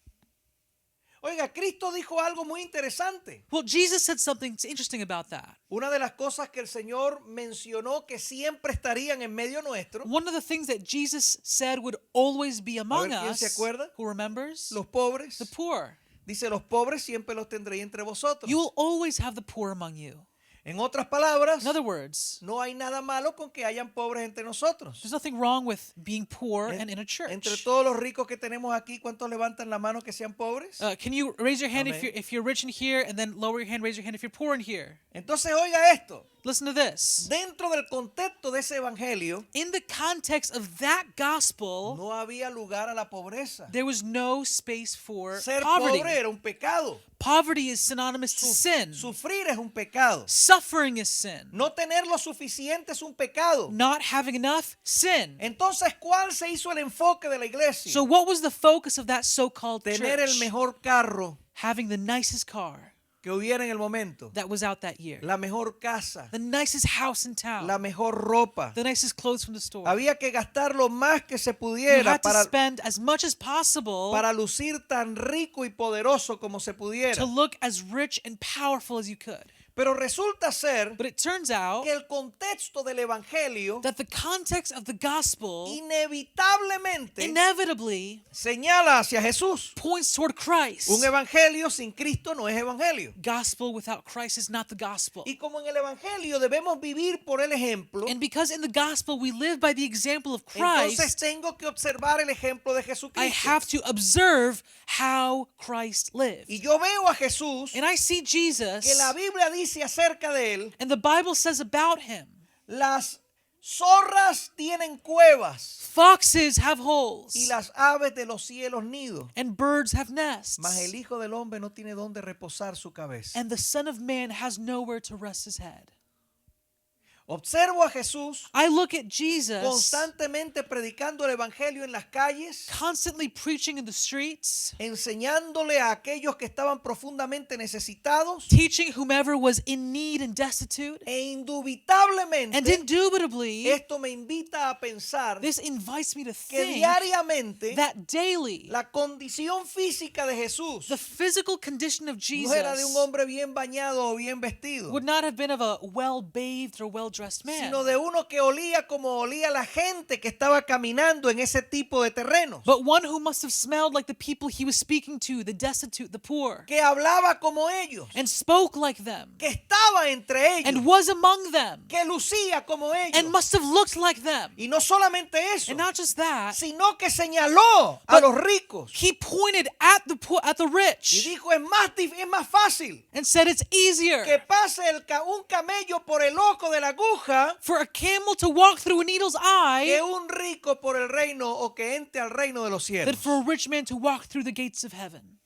Oiga, Cristo dijo algo muy interesante. Well, Jesus said something interesting about that. Una de las cosas que el Señor mencionó que siempre estarían en medio nuestro, One of the things that Jesus said would always be among ¿quién se us, acuerda? who remembers? los pobres. The poor. Dice, los pobres siempre los tendré entre vosotros. You will always have the poor among you. En otras palabras, In other words, no hay nada malo con que hayan pobres entre nosotros. there's nothing wrong with being poor and in a church. Entre todos los ricos que tenemos aquí, ¿cuántos levantan la mano que sean pobres? Can you raise your hand Amen. if you're rich in here, and then lower your hand, raise your hand if you're poor in here? Entonces, oiga esto. Listen to this. Dentro del contexto de ese evangelio, In the context of that gospel, no había lugar a la pobreza. there was no space for Ser poverty. pobre era un pecado. Poverty is synonymous to sin. Sufrir es un pecado. Suffering is sin. No tener lo suficiente es un pecado. Not having enough, sin. Entonces, ¿cuál se hizo el enfoque de la iglesia? So what was the focus of that so-called Tener el church? mejor carro Having the nicest car que hubiera en el momento. that was out that year. La mejor casa. The nicest house in town. La mejor ropa. The nicest clothes from the store. Había que gastar lo más que se You pudiera had to para spend as much as possible lucir tan rico y poderoso como se pudiera. to look as rich and powerful as you could. Pero resulta ser But it turns out que el contexto del evangelio that the context of the gospel inevitablemente inevitably señala hacia Jesús. points toward Christ. Un evangelio sin Cristo no es evangelio. Gospel without Christ is not the gospel. Y como en el evangelio debemos vivir por el ejemplo, And because in the gospel we live by the example of entonces Christ, tengo que observar el ejemplo de I Jesucristo. have to observe how Christ lived. Y yo veo a Jesús And I see que Jesus, la Biblia dice acerca de él, and the Bible says about him, las zorras tienen cuevas foxes have holes, y las aves de los cielos nidos, and birds have nests, mas el Hijo del Hombre no tiene dónde reposar su cabeza. and the Son of Man has nowhere to rest his head. Observo a Jesús I look at Jesus constantemente predicando el evangelio en las calles, constantly preaching in the streets, enseñándole a aquellos que estaban profundamente necesitados, teaching whomever was in need and destitute. e And indubitablemente indubitably, esto me invita a pensar this invites me to que think diariamente that daily, la condición física de Jesús the physical condition of no era de un Jesus hombre bien bañado o bien vestido, would not have been of a well-bathed or well-dressed man, sino de uno que olía como olía la gente que estaba caminando en ese tipo de terrenos, but one who must have smelled like the people he was speaking to, the destitute, the poor, que hablaba como ellos, and spoke like them, que estaba entre ellos, and was among them, que lucía como ellos. and must have looked like them. Y no solamente eso, And not just that, sino que señaló a But los ricos he pointed at the poor, at the y rich, dijo, es más fácil and said it's easier que pase un camello por el ojo de la aguja for a camel to walk through a needle's que eye un rico por el reino o que entre al reino de los than cielos. for a rich man to walk through the gates of heaven.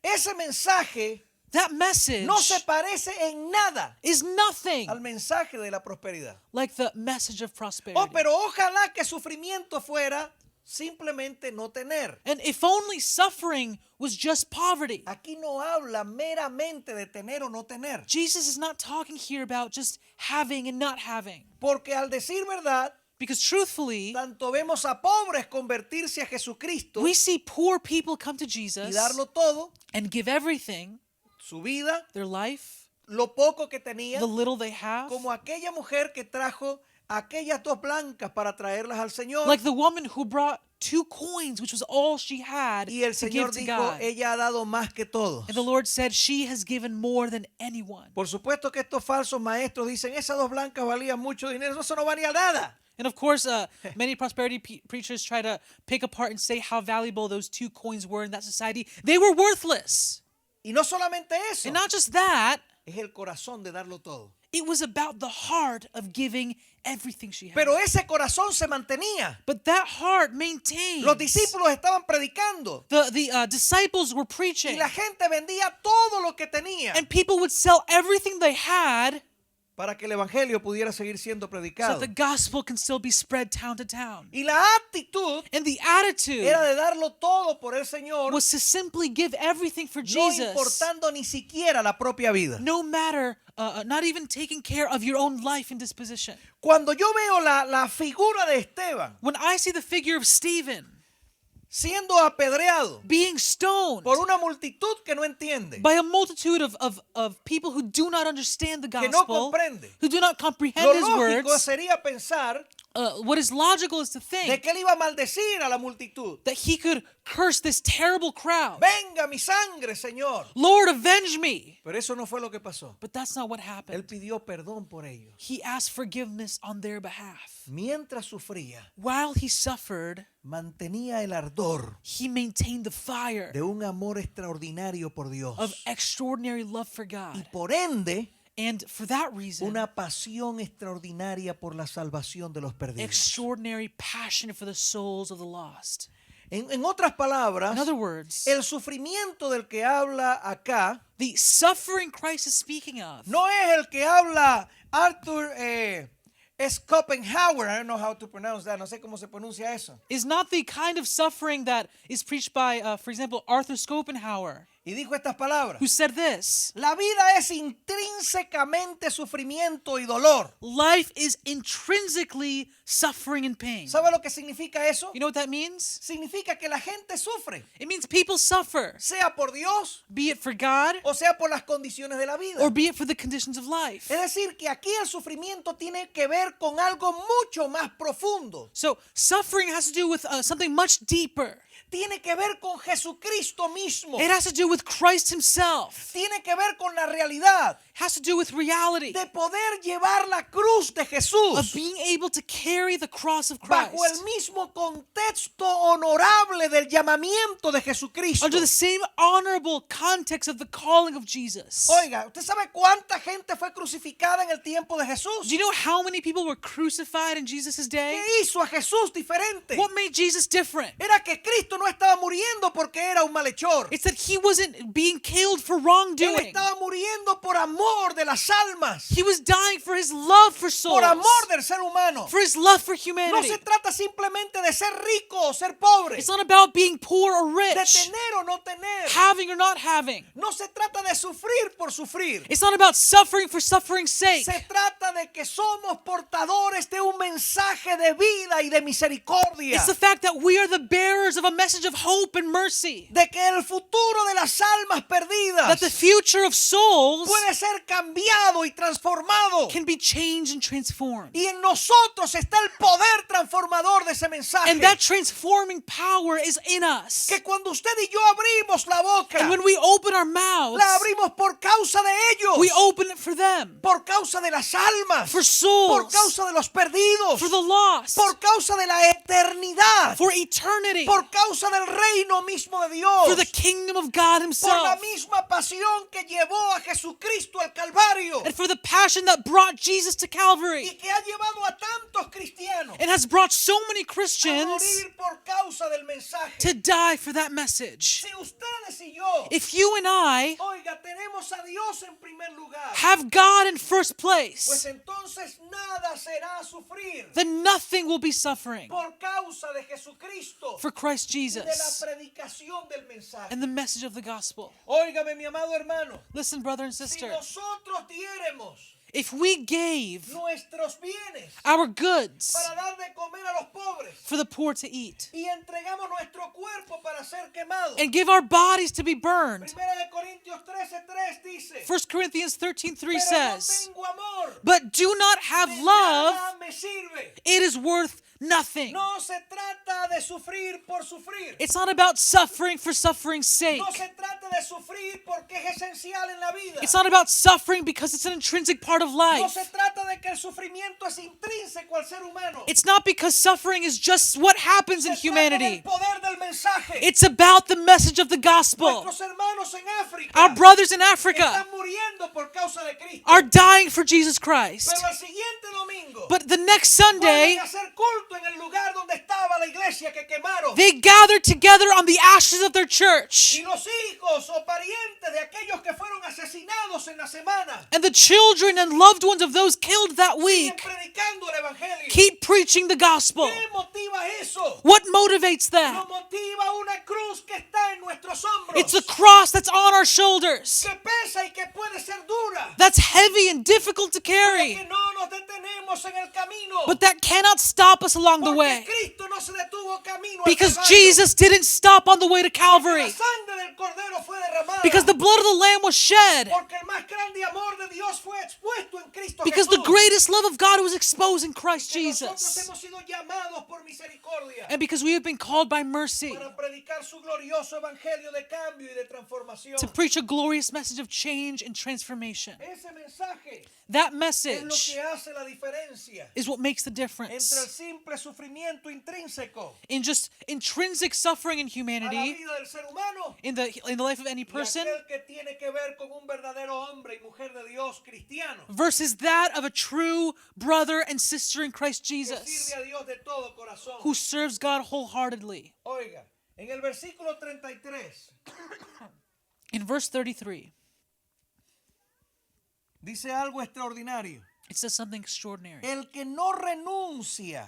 Ese mensaje That message no se parece en nada is nothing al mensaje de la prosperidad. like the message of prosperity. Oh, pero ojalá que sufrimiento fuera simplemente no tener. And if only suffering was just poverty. Aquí no habla meramente de tener o no tener. Jesus is not talking here about just having and not having. Porque al decir verdad, Because truthfully, tanto vemos a pobres convertirse a Jesucristo we see poor people come to y Jesus darlo todo, and give everything, su vida, their life, lo poco que tenía, the little they have. como aquella mujer que trajo aquellas dos blancas para traerlas al Señor. Like the woman who brought 2 coins, which was all she had Y el to Señor give to dijo, God. ella ha dado más que todos. And the Lord said, she has given more than anyone. Por supuesto que estos falsos maestros dicen, esas dos blancas valían mucho dinero, eso no valía nada. And of course, many prosperity preachers try to pick apart and say how valuable those 2 coins were in that society. They were worthless. Y no solamente eso, And not just that, es el corazón de darlo todo. it was about the heart of giving everything she had. Pero ese corazón se mantenía. But that heart maintained. Los discípulos estaban predicando The disciples were y preaching. la gente vendía todo lo que tenía And people would sell everything they had para que el evangelio pudiera seguir siendo so predicado. that the gospel can still be spread town to town. Y la actitud And the attitude era de darlo todo por el Señor, was to simply give everything for no Jesus, importando ni siquiera la propia vida. no matter, not even taking care of your own life and disposition. Cuando yo veo la figura de Esteban, When I see the figure of Stephen, siendo apedreado being stoned por una multitud que no entiende, by a multitude of people who do not understand the que no gospel, comprende. who do not comprehend Lo his lógico words. sería pensar What is logical is to de think que él iba a maldecir a la multitud. that he could curse this terrible crowd. Venga mi sangre, Señor. Lord, avenge me. Pero eso no fue lo que pasó. But that's not what Él happened. pidió perdón por ellos. He asked forgiveness on their behalf. Mientras sufría, While he suffered, mantenía el ardor he maintained the fire de un amor extraordinario por Dios. of extraordinary love for Y God. por ende, And for that reason, una pasión extraordinaria por la salvación de los perdidos. extraordinary passion for the souls of the lost. En otras palabras, In other words, el sufrimiento del que habla acá the suffering Christ is speaking of no es el que habla Arthur Schopenhauer. I don't know how to pronounce that. No sé cómo se pronuncia eso. is not the kind of suffering that is preached by, for example, Arthur Schopenhauer, Y dijo estas palabras. who said this: La vida es intrínsecamente sufrimiento y dolor. life is intrinsically suffering and pain. ¿Sabe lo que significa eso? You know what that means? Significa que la gente sufre, It means people suffer, sea por Dios be it for God o sea por las condiciones de la vida. or be it for the conditions of life. Es decir, que aquí el sufrimiento tiene que ver con algo mucho más profundo. So suffering has to do with something much deeper. Tiene que ver con Jesucristo mismo. It has to do with Christ himself. Tiene que ver con la realidad It has to do with reality de poder llevar la cruz de of Jesús being able to carry the cross of bajo el Christ mismo contexto honorable del llamamiento de Jesucristo. under the same honorable context of the calling of Jesus. Oiga, ¿usted sabe cuánta gente fue crucificada en el tiempo de Jesús? Do you know how many people were crucified in Jesus' day? ¿Qué hizo a Jesús diferente? What made Jesus different? Era que Cristo no estaba muriendo porque era un malhechor. It's that he wasn't being killed for Él wrongdoing. estaba muriendo por amor de las almas, He was dying for his love for por souls, amor del ser humano. for his love for No humanity. se trata simplemente de ser rico o ser pobre, It's not about being poor or de rich, tener o no tener. having or not having. No se trata de sufrir por sufrir. It's not about suffering for suffering's sake. Se trata de que somos portadores de un mensaje de vida y de misericordia. It's the fact that we are the bearers of a message of hope and mercy. De que el futuro de las almas perdidas That the future of souls puede ser cambiado y transformado. can be changed and transformed. Y en nosotros está el poder transformador de ese mensaje. And that transforming power is in us. Que cuando usted y yo abrimos la boca, And when we open our mouths, la abrimos por causa de ellos, we open it for them, por causa de las almas, for por souls, causa de los perdidos, for the lost, por causa de la eternidad, for eternity, por causa del reino mismo de Dios, for the kingdom of God por la himself, misma pasión que llevó a Jesucristo al Calvario and for the passion that brought Jesus to y Calvary que ha llevado a tantos cristianos and has brought so many a Christians morir por causa del mensaje. to die for that message. Si ustedes y yo, If you and I oiga, tenemos a Dios en primer lugar, have God in first pues place, entonces nada será sufrir then nothing will be suffering por causa de Jesucristo for Christ y de la Jesus predicación del mensaje. and the message of the gospel. Óigame, mi amado hermano, Listen, brother and si sister, nosotros diéremos if we gave nuestros bienes our goods para dar de comer a los pobres for the poor to eat y entregamos nuestro cuerpo para ser quemado. and give our bodies to be burned, Primera de Corintios 13:3 dice, 1 Corinthians 13:3 pero no says, tengo amor, but do not have de love, nada me sirve. it is worth nothing. No se trata de sufrir por sufrir. It's not about suffering for suffering's sake. No se trata de sufrir porque es esencial en la vida. It's not about suffering because it's an intrinsic part of No life. se trata de que el sufrimiento es intrínseco al ser humano. It's not because suffering is just what happens in Se trata del humanity. poder del mensaje. It's about the message of the gospel. Nuestros hermanos en África Our brothers in Africa están muriendo por causa de Cristo. are dying for Jesus Christ. Pero el siguiente domingo But the next Sunday, pueden hacer culto en el lugar donde estaba la iglesia que quemaron. they gathered together on the ashes of their church. Y los hijos o parientes de aquellos que fueron asesinados en la semana And the children and loved ones of those killed that siguen week predicando el evangelio. keep preaching the gospel. ¿Qué motiva eso? What motivates Nos that? motiva una cruz que está en nuestros hombros, It's the cross that's on our shoulders. que pesa y que puede ser dura, That's heavy and difficult to pero carry. que no nos detenemos detuvimos en el camino. But that cannot stop us along the Porque way. Cristo no se detuvo camino al Because Calvario. Jesus didn't stop on the way to Porque la Calvary. sangre del Cordero fue derramada. Because the blood of the Lamb was shed. Porque el más grande amor de Dios fue expuesto en Cristo Because the Jesús. greatest love of God was exposed in Christ Que nosotros Jesus. hemos sido llamados por misericordia And because we have been called by mercy para predicar su glorioso evangelio de cambio y de transformación. to preach a glorious message of change and transformation. Ese mensaje That es lo message que hace la diferencia is what makes the entre el difference simple sufrimiento intrínseco in just intrinsic suffering in a la humanity, vida del ser humano in the life of any y person, aquel que tiene que ver con un verdadero hombre y mujer de Dios cristiano versus that of a true brother and sister in Christ que Jesus sirve a Dios de todo corazón. who serves God wholeheartedly. Oiga, en el versículo 33 In verse 33, dice algo extraordinario. it says something extraordinary. El que no renuncia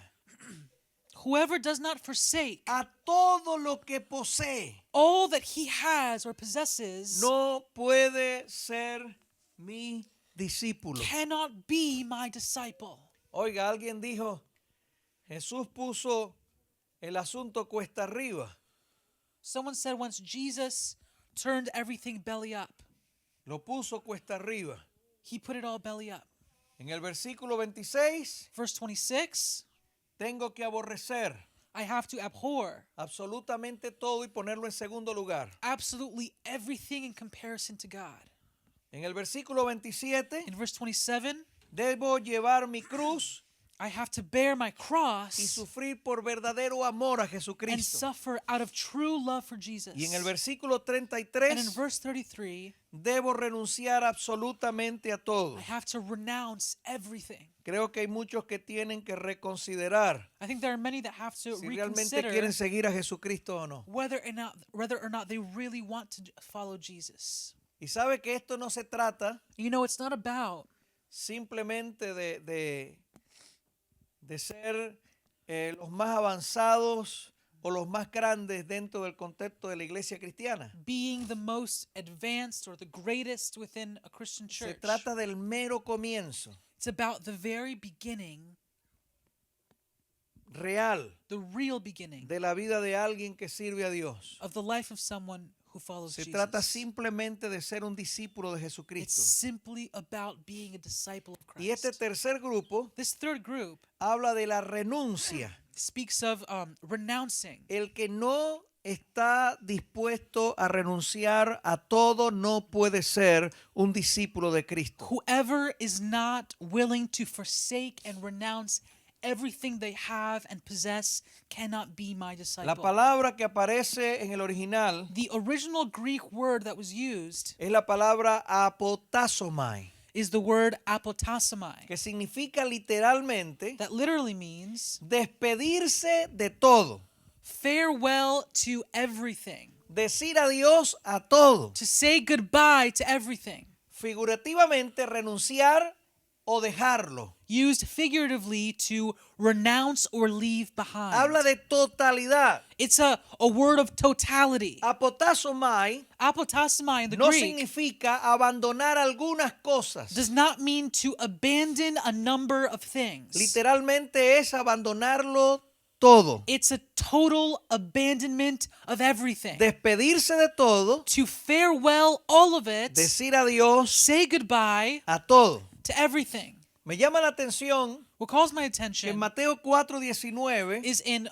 Whoever does not forsake a todo lo que posee all that he has or possesses no puede ser mi discípulo. cannot be my disciple. Oiga, alguien dijo, Jesús puso el asunto cuesta arriba. Someone said once Jesus turned everything belly up. Lo puso cuesta arriba. He put it all belly up. En el versículo 26, Verse 26, tengo que aborrecer I have to abhor absolutamente todo y ponerlo en segundo lugar. absolutely everything in comparison to God. En el versículo 27, In verse 27, debo llevar mi cruz I have to bear my y cross sufrir por verdadero amor a and Jesucristo. suffer out of true love for Jesus. Y en el versículo And in 33, verse 33, debo renunciar absolutamente a todo. I have to renounce everything. Creo que hay muchos que tienen que reconsiderar I think there are many that have to si realmente reconsider quieren seguir a Jesucristo o no. whether or not they really want to follow Jesus. Y sabe que esto no se trata You know, it's not about simplemente de ser los más avanzados o los más grandes dentro del contexto de la iglesia cristiana. being the most advanced or the greatest within a Christian Se church. trata del mero comienzo It's about the very beginning, real the real beginning de la vida de alguien que sirve a Dios. of the life of someone who follows Se Jesus. trata simplemente de ser un discípulo de It's Jesucristo. simply about being a disciple of Y este Christ. tercer grupo This third group habla de la renuncia. speaks of renouncing. El que no está dispuesto a renunciar a todo no puede ser un discípulo de Cristo. Whoever is not willing to forsake and renounce everything they have and possess cannot be my La disciple. palabra que aparece en el original The original Greek word that was used es la palabra apotasomai, is the word apotasomai, que significa literalmente that literally means despedirse de todo, farewell to everything, decir adiós a todo, to say goodbye to everything, figurativamente renunciar o dejarlo. used figuratively to renounce or leave behind. Habla de totalidad. It's a word of totality. Apotasomai Apotasomai in the no Greek significa abandonar algunas cosas. does not mean to abandon a number of things. Literalmente es abandonarlo todo. It's a total abandonment of everything. Despedirse de todo, To farewell all of it, decir adiós say goodbye a todo. to everything. Me llama la atención What calls my que en attention Mateo 4:19 is in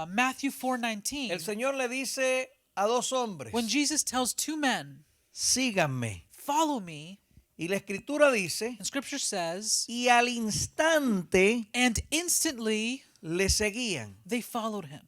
Matthew el 4:19, Señor le dice a dos hombres, when Jesus tells two men, síganme. follow me, Y la escritura dice, and scripture says, y al instante and instantly le seguían. they followed him.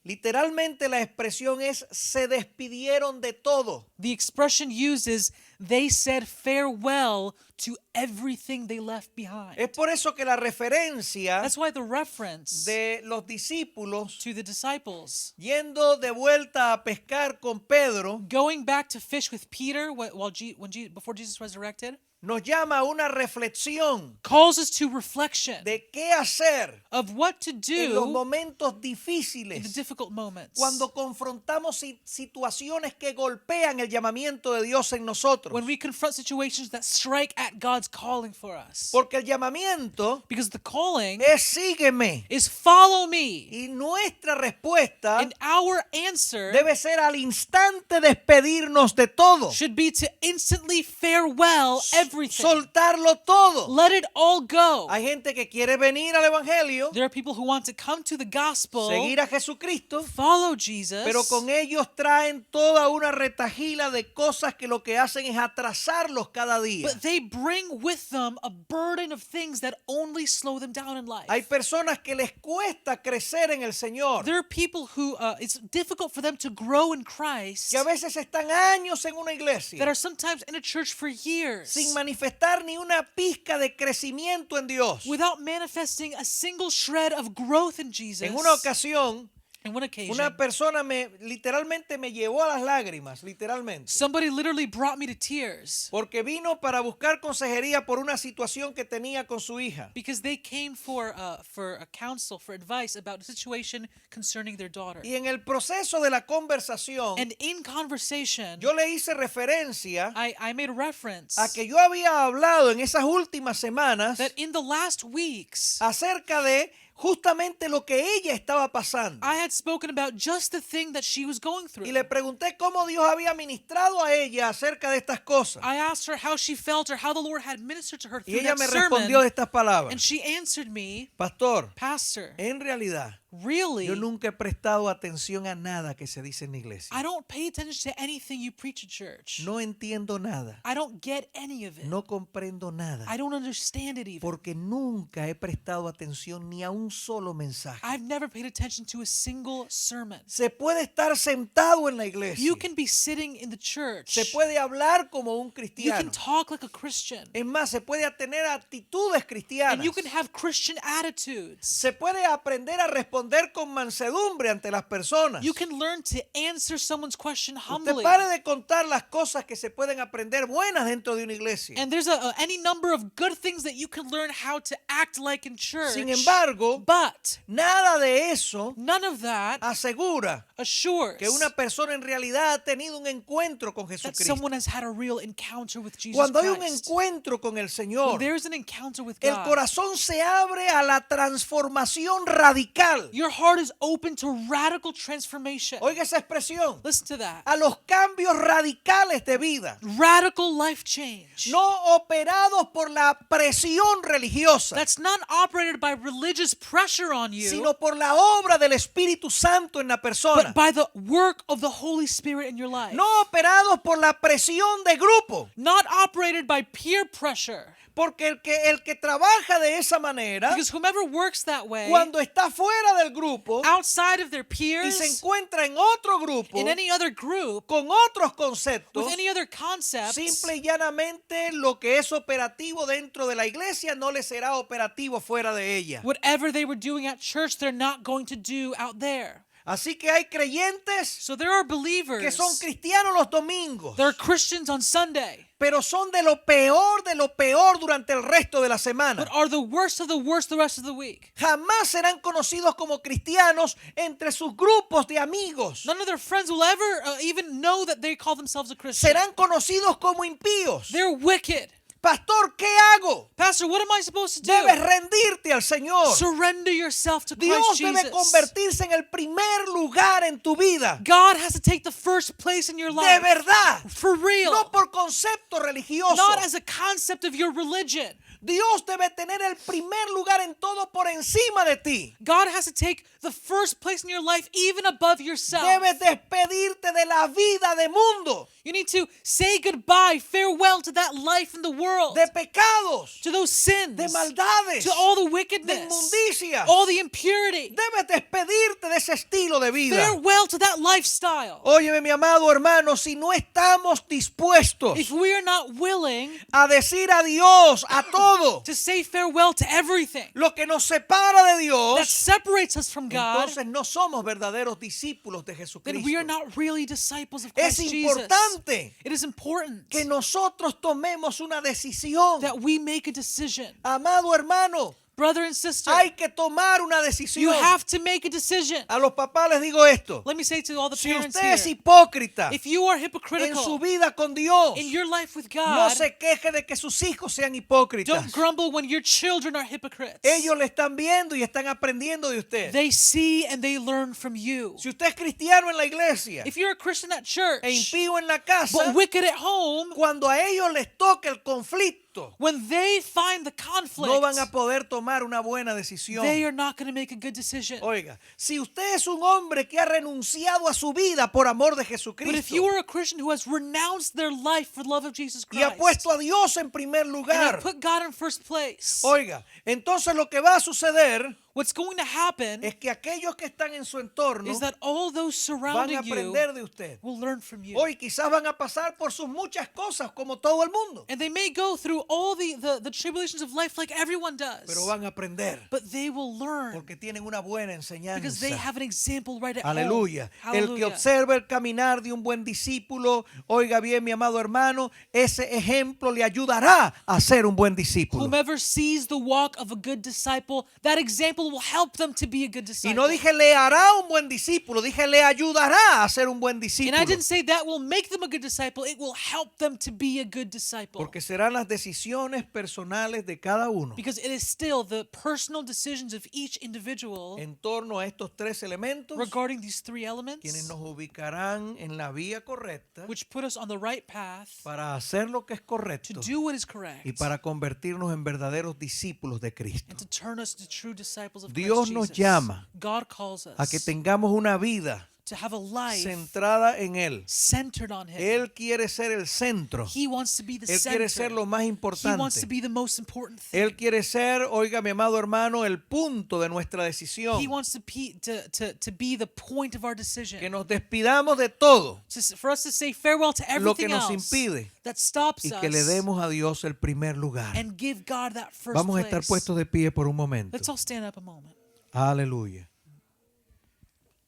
Literalmente la expresión es se despidieron de todo. The expression used is they said farewell to everything they left behind. Es por eso que la referencia That's why the reference de los discípulos to the disciples yendo de vuelta a pescar con Pedro going back to fish with Peter before Jesus resurrected nos llama a una reflexión calls us to reflection de qué hacer of what to en los do momentos in the difíciles difficult moments. cuando confrontamos situaciones que golpean el llamamiento de Dios en nosotros. when we confront situations that strike at God's calling for us. Porque el llamamiento Because the calling es sígueme. is follow me. Y nuestra respuesta And our answer debe ser al instante despedirnos de todo. should be to instantly farewell everything. Soltarlo todo. Let it all go. Hay gente que quiere venir al Evangelio, There are people who want to come to the gospel, seguir a Jesucristo, follow Jesus, pero con ellos traen toda una retajila de cosas que lo que hacen es atrasarlos cada día. but they bring with them a burden of things that only slow them down in life. Hay personas que les cuesta crecer en el Señor, There are people who it's difficult for them to grow in Christ que a veces están años en una that iglesia are sometimes in a church for years sin manifestar ni una pizca de crecimiento en Dios. without manifesting a single shred of growth in Jesus. En una ocasión, In one occasion, una persona literalmente me llevó a las lágrimas, literalmente. somebody literally brought me to tears Porque vino para buscar consejería por una situación que tenía con su hija. because they came for a counsel, for advice about a situation concerning their daughter. Y en el proceso de la conversación, And in conversation, yo le hice referencia I made a reference a que yo había hablado en esas últimas semanas that in the last weeks, acerca de justamente lo que ella estaba pasando. I had spoken about just the thing that she was going through. Y le pregunté cómo Dios había ministrado a ella acerca de estas cosas. I asked her how she felt or how the Lord had ministered to her Y through ella that me sermon. respondió de estas And palabras. she answered me, Pastor, Pastor, en realidad, really, yo nunca he prestado atención a nada que se dice en la iglesia. I don't pay attention to anything you preach at church. No entiendo nada. I don't get any of it. No comprendo nada. I don't understand it even. Porque nunca he prestado atención ni a un solo mensaje. I've never paid attention to a single sermon. Se puede estar sentado en la iglesia. You can be sitting in the church. Se puede hablar como un You cristiano. can talk like a Christian. Es más, se puede tener actitudes cristianas. And you can have Christian attitudes. Se puede aprender a responder con mansedumbre ante las personas. You can learn to answer someone's question Usted humbly. pare de contar las cosas que se pueden aprender buenas dentro de una iglesia. And there's any number of good things that you can learn how to act like in church. Sin embargo, But nada de eso none of that asegura assures que una persona en realidad ha tenido un encuentro con that Jesucristo. someone has had a real encounter with Jesus Cuando hay un Christ. encuentro con el When Señor, there's an encounter with el God, corazón se abre a la transformación radical. your heart is open to radical transformation. Oiga esa expresión. Listen to that. A los cambios radicales de vida, Radical life change. no operados por la presión religiosa, That's not operated by religious pressure on you, sino por la obra del Espíritu Santo en la persona. but by the work of the Holy Spirit in your life. No operados por la presión de grupo, Not operated by peer pressure. porque el que trabaja de esa manera, Because whomever works that way, cuando está fuera del grupo outside of their y peers, se encuentra en otro grupo, in any other group, con otros conceptos, with any other concepts, simple y llanamente lo que es operativo dentro de la iglesia no le será operativo fuera de ella. whatever they were doing at church, they're not going to do out there. Así que hay creyentes So there are que believers, son cristianos los domingos, they're Christians on Sunday, pero son de lo peor durante el resto de la semana. but are the worst of the worst the rest of the week. Jamás serán conocidos como cristianos entre sus grupos de amigos. None of their friends will ever even know that they call themselves a Christian. Serán conocidos como impíos. They're wicked. Pastor, ¿qué hago? Pastor, what am I supposed to do? Debes rendirte al Señor. Surrender yourself to Dios Christ debe Jesus. convertirse en el primer lugar en tu vida. God has to take the first place in your De life. verdad. For real. No por concepto religioso. Not as a concept of your religion. Dios debe tener el primer lugar en todo por encima de ti. God has to take the first place in your life even above yourself. Debes despedirte de la vida de mundo, You need to say goodbye, farewell to that life in the world, de pecados, to those sins, de maldades, to all the de wickedness, inmundicias. all the impurity. Debes despedirte de ese estilo de vida. Farewell to that lifestyle. Óyeme, mi amado hermano, si no estamos dispuestos If we are not willing a decir adiós a todo to say farewell to everything lo que nos separa de that Dios, separates us from God, entonces no somos verdaderos discípulos de then we are Jesucristo. not really disciples of Es Christ Jesus. importante It is important que nosotros tomemos una decisión. that we make a decision. Amado hermano, Brother and sister, Hay que tomar una you decisión. have to make a decision. A los papás les digo esto. Let me say to all the Si parents usted es here, hipócrita if you are en su hypocritical vida con Dios, in your life with no God, se queje de que sus hijos sean hipócritas. don't grumble when your children are hypocrites. Ellos le están viendo y están aprendiendo de usted. They see and they learn from you. Si usted es cristiano en la iglesia If you're a Christian at church, e impío en la casa, but wicked at home, cuando a ellos les toque el conflicto, when they find the conflict, no van a poder tomar una buena decisión. they are not going to make a good decision. Oiga, si usted es un hombre que ha renunciado a su vida por amor de But if Jesucristo you are a Christian who has renounced their life for the love of Jesus y ha Christ puesto a Dios en primer and lugar, have put God in first place, oiga, entonces lo que va a suceder what's going to happen es que aquellos que están en su entorno is that all those van surrounding a you aprender de usted. will learn from you. Hoy quizás van a pasar por sus muchas cosas como todo el mundo, And they may go through all the tribulations of life like everyone does. pero van a aprender But they will learn porque tienen una buena because they enseñanza. have an example right at Aleluya. home. El que observa el caminar de un buen discípulo, oiga bien, mi amado hermano, ese ejemplo le ayudará a ser un buen discípulo. Whomever sees the walk of a good disciple, that example will help them to be a good Y disciple. no dije le hará un buen discípulo, dije le ayudará a ser un buen And discípulo. I didn't say that will make them a good disciple. It will help them to be a good disciple. Porque serán las decisiones personales de cada uno Because it is still the personal decisions of each individual en torno a estos tres elementos regarding these three quienes elements, nos ubicarán en la vía correcta which put us on the right path para hacer lo que es to correcto do what is correct y para convertirnos en verdaderos discípulos de Cristo. and to turn us to true disciples of Dios Christ nos Jesus. llama God calls us A que tengamos una vida to have a life centrada en Él. centered on Him. Él quiere ser el centro. He wants to be the Él center. quiere ser lo más He wants to importante. be the most important thing. Él quiere ser, oiga mi amado hermano, el punto de nuestra decisión. He wants to be the point of our Que decision. nos despidamos de todo For us to say farewell to lo que everything nos else impide that stops y que le us demos a Dios el primer lugar. and give God that first Vamos a estar place. puestos de pie por un momento. Let's all stand up a moment. Aleluya.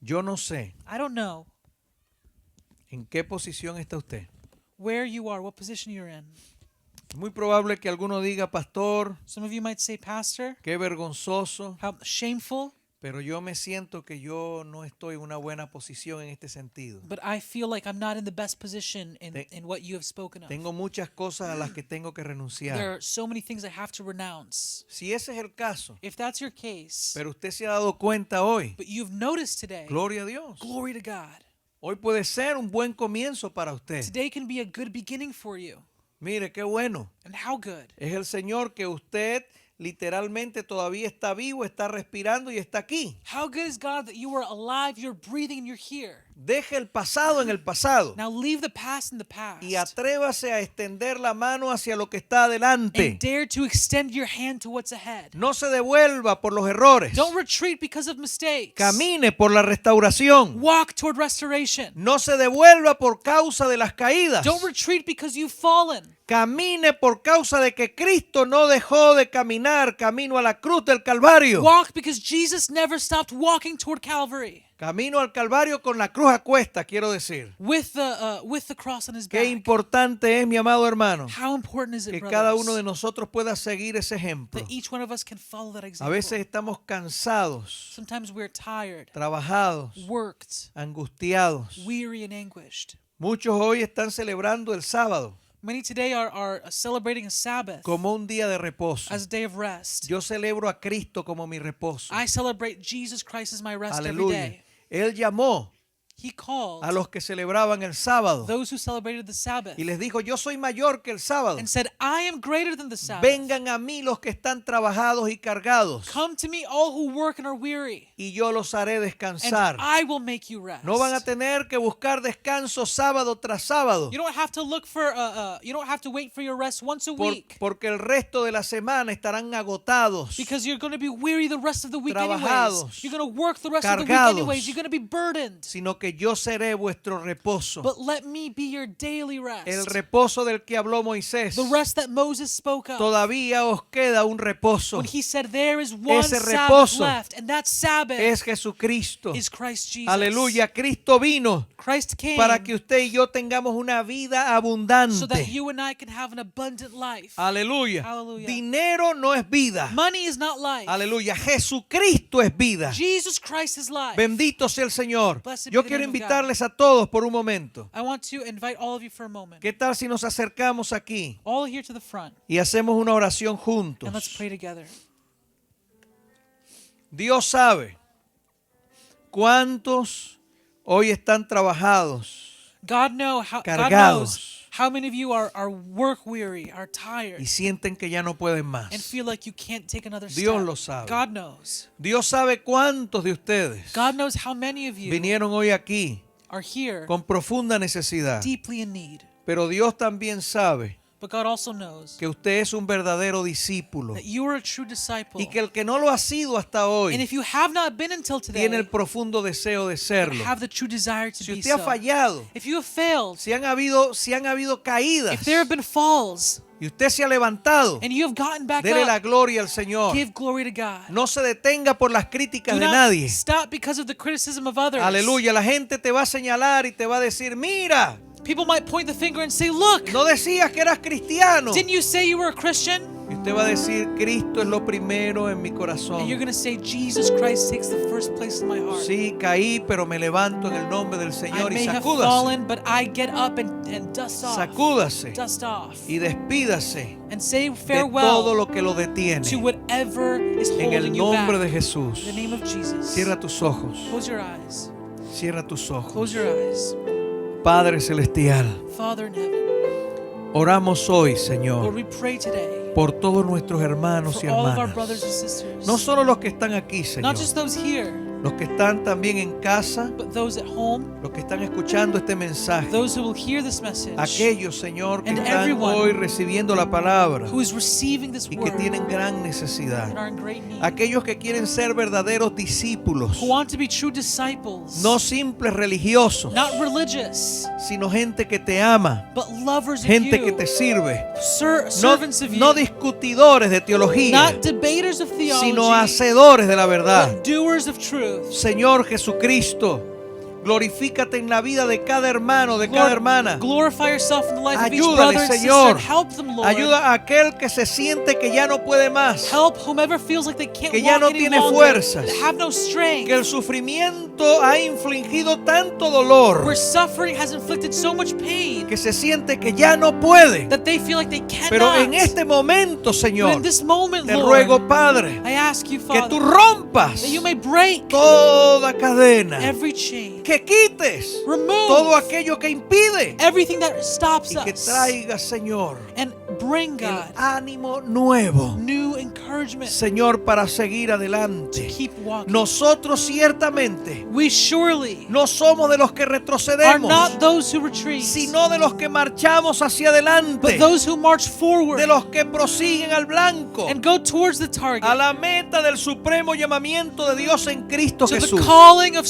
Yo no sé I don't know en qué posición está usted. where you are, what position you're in. Es muy probable que alguno diga, pastor, Some of you might say, Pastor, qué vergonzoso, how shameful, pero yo me siento que yo no estoy en una buena posición en este sentido. but I feel like I'm not in the best position Te- in what you have spoken of. Tengo muchas cosas a las que tengo que There renunciar. are so many things I have to renounce. Si ese es el caso, If that's your case, pero usted se ha dado cuenta hoy, but you've noticed today, gloria a Dios. glory to God. Hoy puede ser un buen comienzo para usted. Today can be a good beginning for you. Mire, qué bueno. And how good. Es el Señor que usted literalmente todavía está vivo, está respirando y está aquí. How good is God that you are alive, you're breathing, and you're here. Deje el pasado en el pasado Now leave the past in the past. y atrévase a extender la mano hacia lo que está adelante. And dare to extend your hand to what's ahead. No se devuelva por los errores. Don't retreat because of mistakes. Camine por la restauración. Walk toward restoration. No se devuelva por causa de las caídas. Don't retreat because you've fallen. Camine por causa de que Cristo no dejó de caminar camino a la cruz del Calvario. Walk because Jesus never stopped walking toward Calvary. Camino al Calvario con la cruz a cuesta, quiero decir. With the cross on his Qué back. importante es, mi amado hermano, How important is it, que brothers, cada uno de nosotros pueda seguir ese ejemplo. that each one of us can follow that A example? veces estamos cansados, Sometimes we're tired, trabajados, worked, angustiados. weary, and anguished. Muchos hoy están celebrando el sábado Many today are celebrating a Sabbath como un día de reposo. as a day of rest. Yo celebro a Cristo como mi reposo. I celebrate Jesus Christ as my rest every Aleluya. day. Él llamó He called a los que celebraban el sábado those who celebrated the Sabbath y les dijo, yo soy mayor que el sábado. and said, I am greater than the Sabbath. Vengan a mí los que están trabajados y cargados Come to me, all who work and are weary, y yo los haré and descansar. I will make you rest. No van a tener que buscar descanso sábado tras sábado, You don't have to look for you don't have to wait for your rest once a week porque el resto de la semana estarán agotados, because you're going to be weary the rest of the week trabajados, anyways. You're going to work the rest of the week cargados, anyways. You're going to be burdened. sino que que yo seré vuestro reposo. but let me be your daily rest. El reposo del que habló Moisés. The rest that Moses spoke of. Todavía os queda un reposo. When he said there is one Ese Sabbath reposo left, and that Sabbath Es Jesucristo. is Christ Jesus. Aleluya. Cristo vino Christ came para que usted y yo tengamos una vida so that abundante. you and I can have an abundant life. Aleluya. Hallelujah. Dinero no es vida. Money is not life. Aleluya. Jesucristo es vida. Jesus Christ is life. Bendito sea el Señor. Blessed be Yo the quiero name of God. invitarles a todos por un momento. I want to invite all of you for a moment. ¿Qué tal si nos acercamos aquí All here to the front, y hacemos una oración and let's juntos? pray together. Dios sabe cuántos hoy están trabajados God knows Cargados. how many of you are work weary, are tired, y sienten que ya no pueden and más. feel like you can't take another step. Dios lo sabe. God knows. Dios sabe cuántos de ustedes God knows how many of you vinieron hoy aquí are here con profunda necesidad. deeply in need. Pero Dios también sabe But God also knows que usted es un verdadero discípulo that you are a true disciple. y que el que no lo ha sido hasta And hoy if you have not been until today, tiene el profundo deseo de serlo. have the true desire to Si be usted ha so. fallado, If you have failed, si han habido caídas if there have been falls, y usted se ha levantado, and you have gotten back dele la up, gloria al Señor. give glory to God. No se detenga por las críticas Do de not nadie. stop because of the criticism of others. Aleluya, la gente te va a señalar y te va a decir, mira, People might point the finger and say, look, no decías que eras cristiano. didn't you say you were a Christian? Y usted va a decir, Cristo es lo primero en mi And corazón. you're going to say, Jesus Christ takes the first place in my heart. Sí, caí, pero me levanto en el nombre del I Señor y may have sacúdase. fallen, but I get up and dust off. Sacúdase Dust off. y despídase And say de todo farewell lo que lo detiene. to whatever is En el holding you back. nombre de Jesús. In the name of Jesus. Cierra tus ojos. Close your eyes. Cierra tus ojos. Close your eyes. Padre Celestial, Father in heaven, oramos hoy, Lord, Señor, we pray today por todos nuestros hermanos y for all of our hermanas. brothers and sisters. No solo los que están aquí, Señor. Not just those here, Los que están también en casa, but those at home, los que están escuchando este mensaje. those who will hear this message, Aquellos, Señor, que And están everyone hoy recibiendo la palabra who is receiving this y que word tienen gran necesidad. and are in great need, Aquellos que quieren ser verdaderos discípulos, who want to be true disciples, no simples religiosos, not religious, sino gente que te ama, but lovers of gente you, que te sirve. No, servants of you, no discutidores de teología, not debaters of theology, sino hacedores de la verdad. but doers of truth. Señor Jesucristo, glorifícate en la vida de cada hermano, de cada hermana. Glorify yourself in the life of each Ayúdale, brother and Señor. sister. Help them, Lord. Ayuda a aquel que se siente que ya no puede más, Help whomever feels like they can't que ya walk no any tiene longer, fuerzas, that have no strength, que el sufrimiento ha infligido tanto dolor, where suffering has inflicted so much pain que se siente que ya no puede. that they feel like they cannot. Pero en este momento, But in Señor, this moment, te Lord, ruego, Padre, I ask you, que Father, tú rompas that you may break toda cadena, every chain, que quites remove todo aquello que impide everything that stops y que us, traiga, Señor, and bring, el God, ánimo nuevo, new encouragement Señor, para seguir to adelante. keep walking. Nosotros ciertamente We surely no somos de los que are retrocedemos, not those who retreat, sino de los que marchamos hacia adelante, but those who march forward de los que prosiguen al blanco, and go towards the target, a la meta del supremo llamamiento de Dios en Cristo to the Jesús. calling of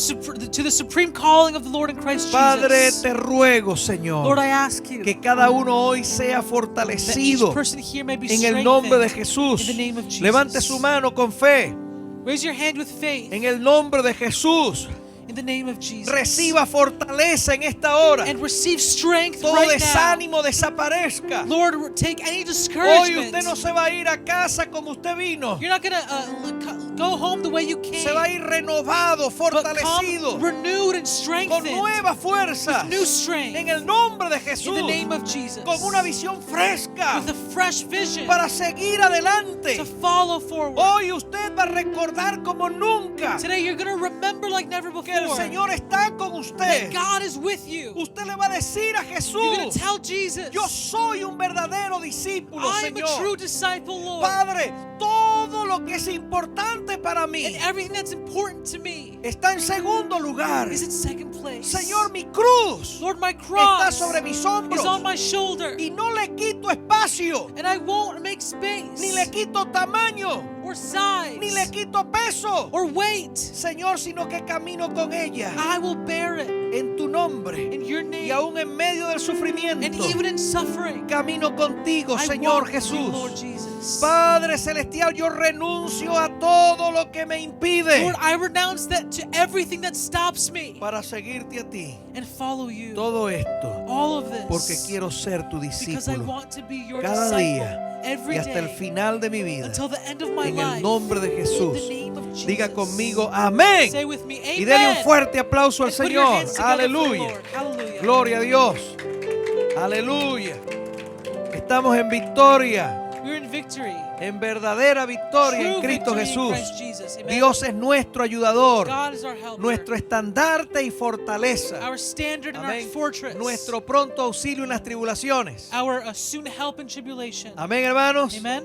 to the supreme calling of the Lord in Christ Padre, Jesus. te ruego, Lord, Señor, I ask you que cada uno hoy sea that each fortalecido person here may be en el nombre de strengthened Jesús. in the name of Jesus. Levante su mano con fe. Raise your hand with faith En el nombre de Jesús. in the name of Jesus. Reciba fortaleza en esta hora. And receive strength Todo right now. desánimo desaparezca. Lord, take any Hoy discouragement. usted no se va a ir a casa como usted vino. You're not going to go home the way you came, Se va a ir renovado, but fortalecido, come renewed and con strengthened nueva fuerza. with new strength En el nombre de in Jesús. the name of Jesus, Con una visión fresca with a fresh vision para seguir adelante. to follow forward. Hoy usted va a recordar como nunca Today you're going to remember like never que el before Señor está con that usted. God is with you. Usted le va a decir a You're going Jesús: to tell Jesus, yo soy un verdadero discípulo, I'm a true Señor. disciple, Lord. Padre, todo lo que es importante para And mí everything that's important to me está en segundo lugar. is in second place. Señor, mi cruz Lord, my está cross sobre mis is hombros on my shoulder, y no le quito espacio, and I won't make space ni le quito tamaño, or size ni le quito peso, or weight. Señor, sino que camino con ella. I will bear it. en tu nombre in your y name, aún en medio del and sufrimiento. even in suffering. Camino contigo, I Señor walk with you, Lord Jesús. Jesus. Padre Celestial, yo renuncio a todo lo que me impide Lord, I renounce that to everything that stops me para seguirte a ti. and follow you. Todo esto All of this porque quiero ser tu because I discípulo want to be your cada disciple día every y hasta el day final de mi vida. until the end of my En life. el nombre de In Jesús. the name of Jesus. Diga conmigo, amén. Say with me, amen. Y dele un fuerte aplauso al And put your Señor. hands together for the Aleluya. Lord. Hallelujah. Gloria a Dios. Aleluya. Estamos en victoria, We're in victory. en verdadera victoria en True Cristo victory in Jesús. Christ Jesus. Amen. Dios es nuestro ayudador, God is our helper, nuestro estandarte y fortaleza. our standard and our Amén. fortress, Nuestro pronto auxilio en las tribulaciones. our soon help in tribulation. Amén, hermanos. Amen.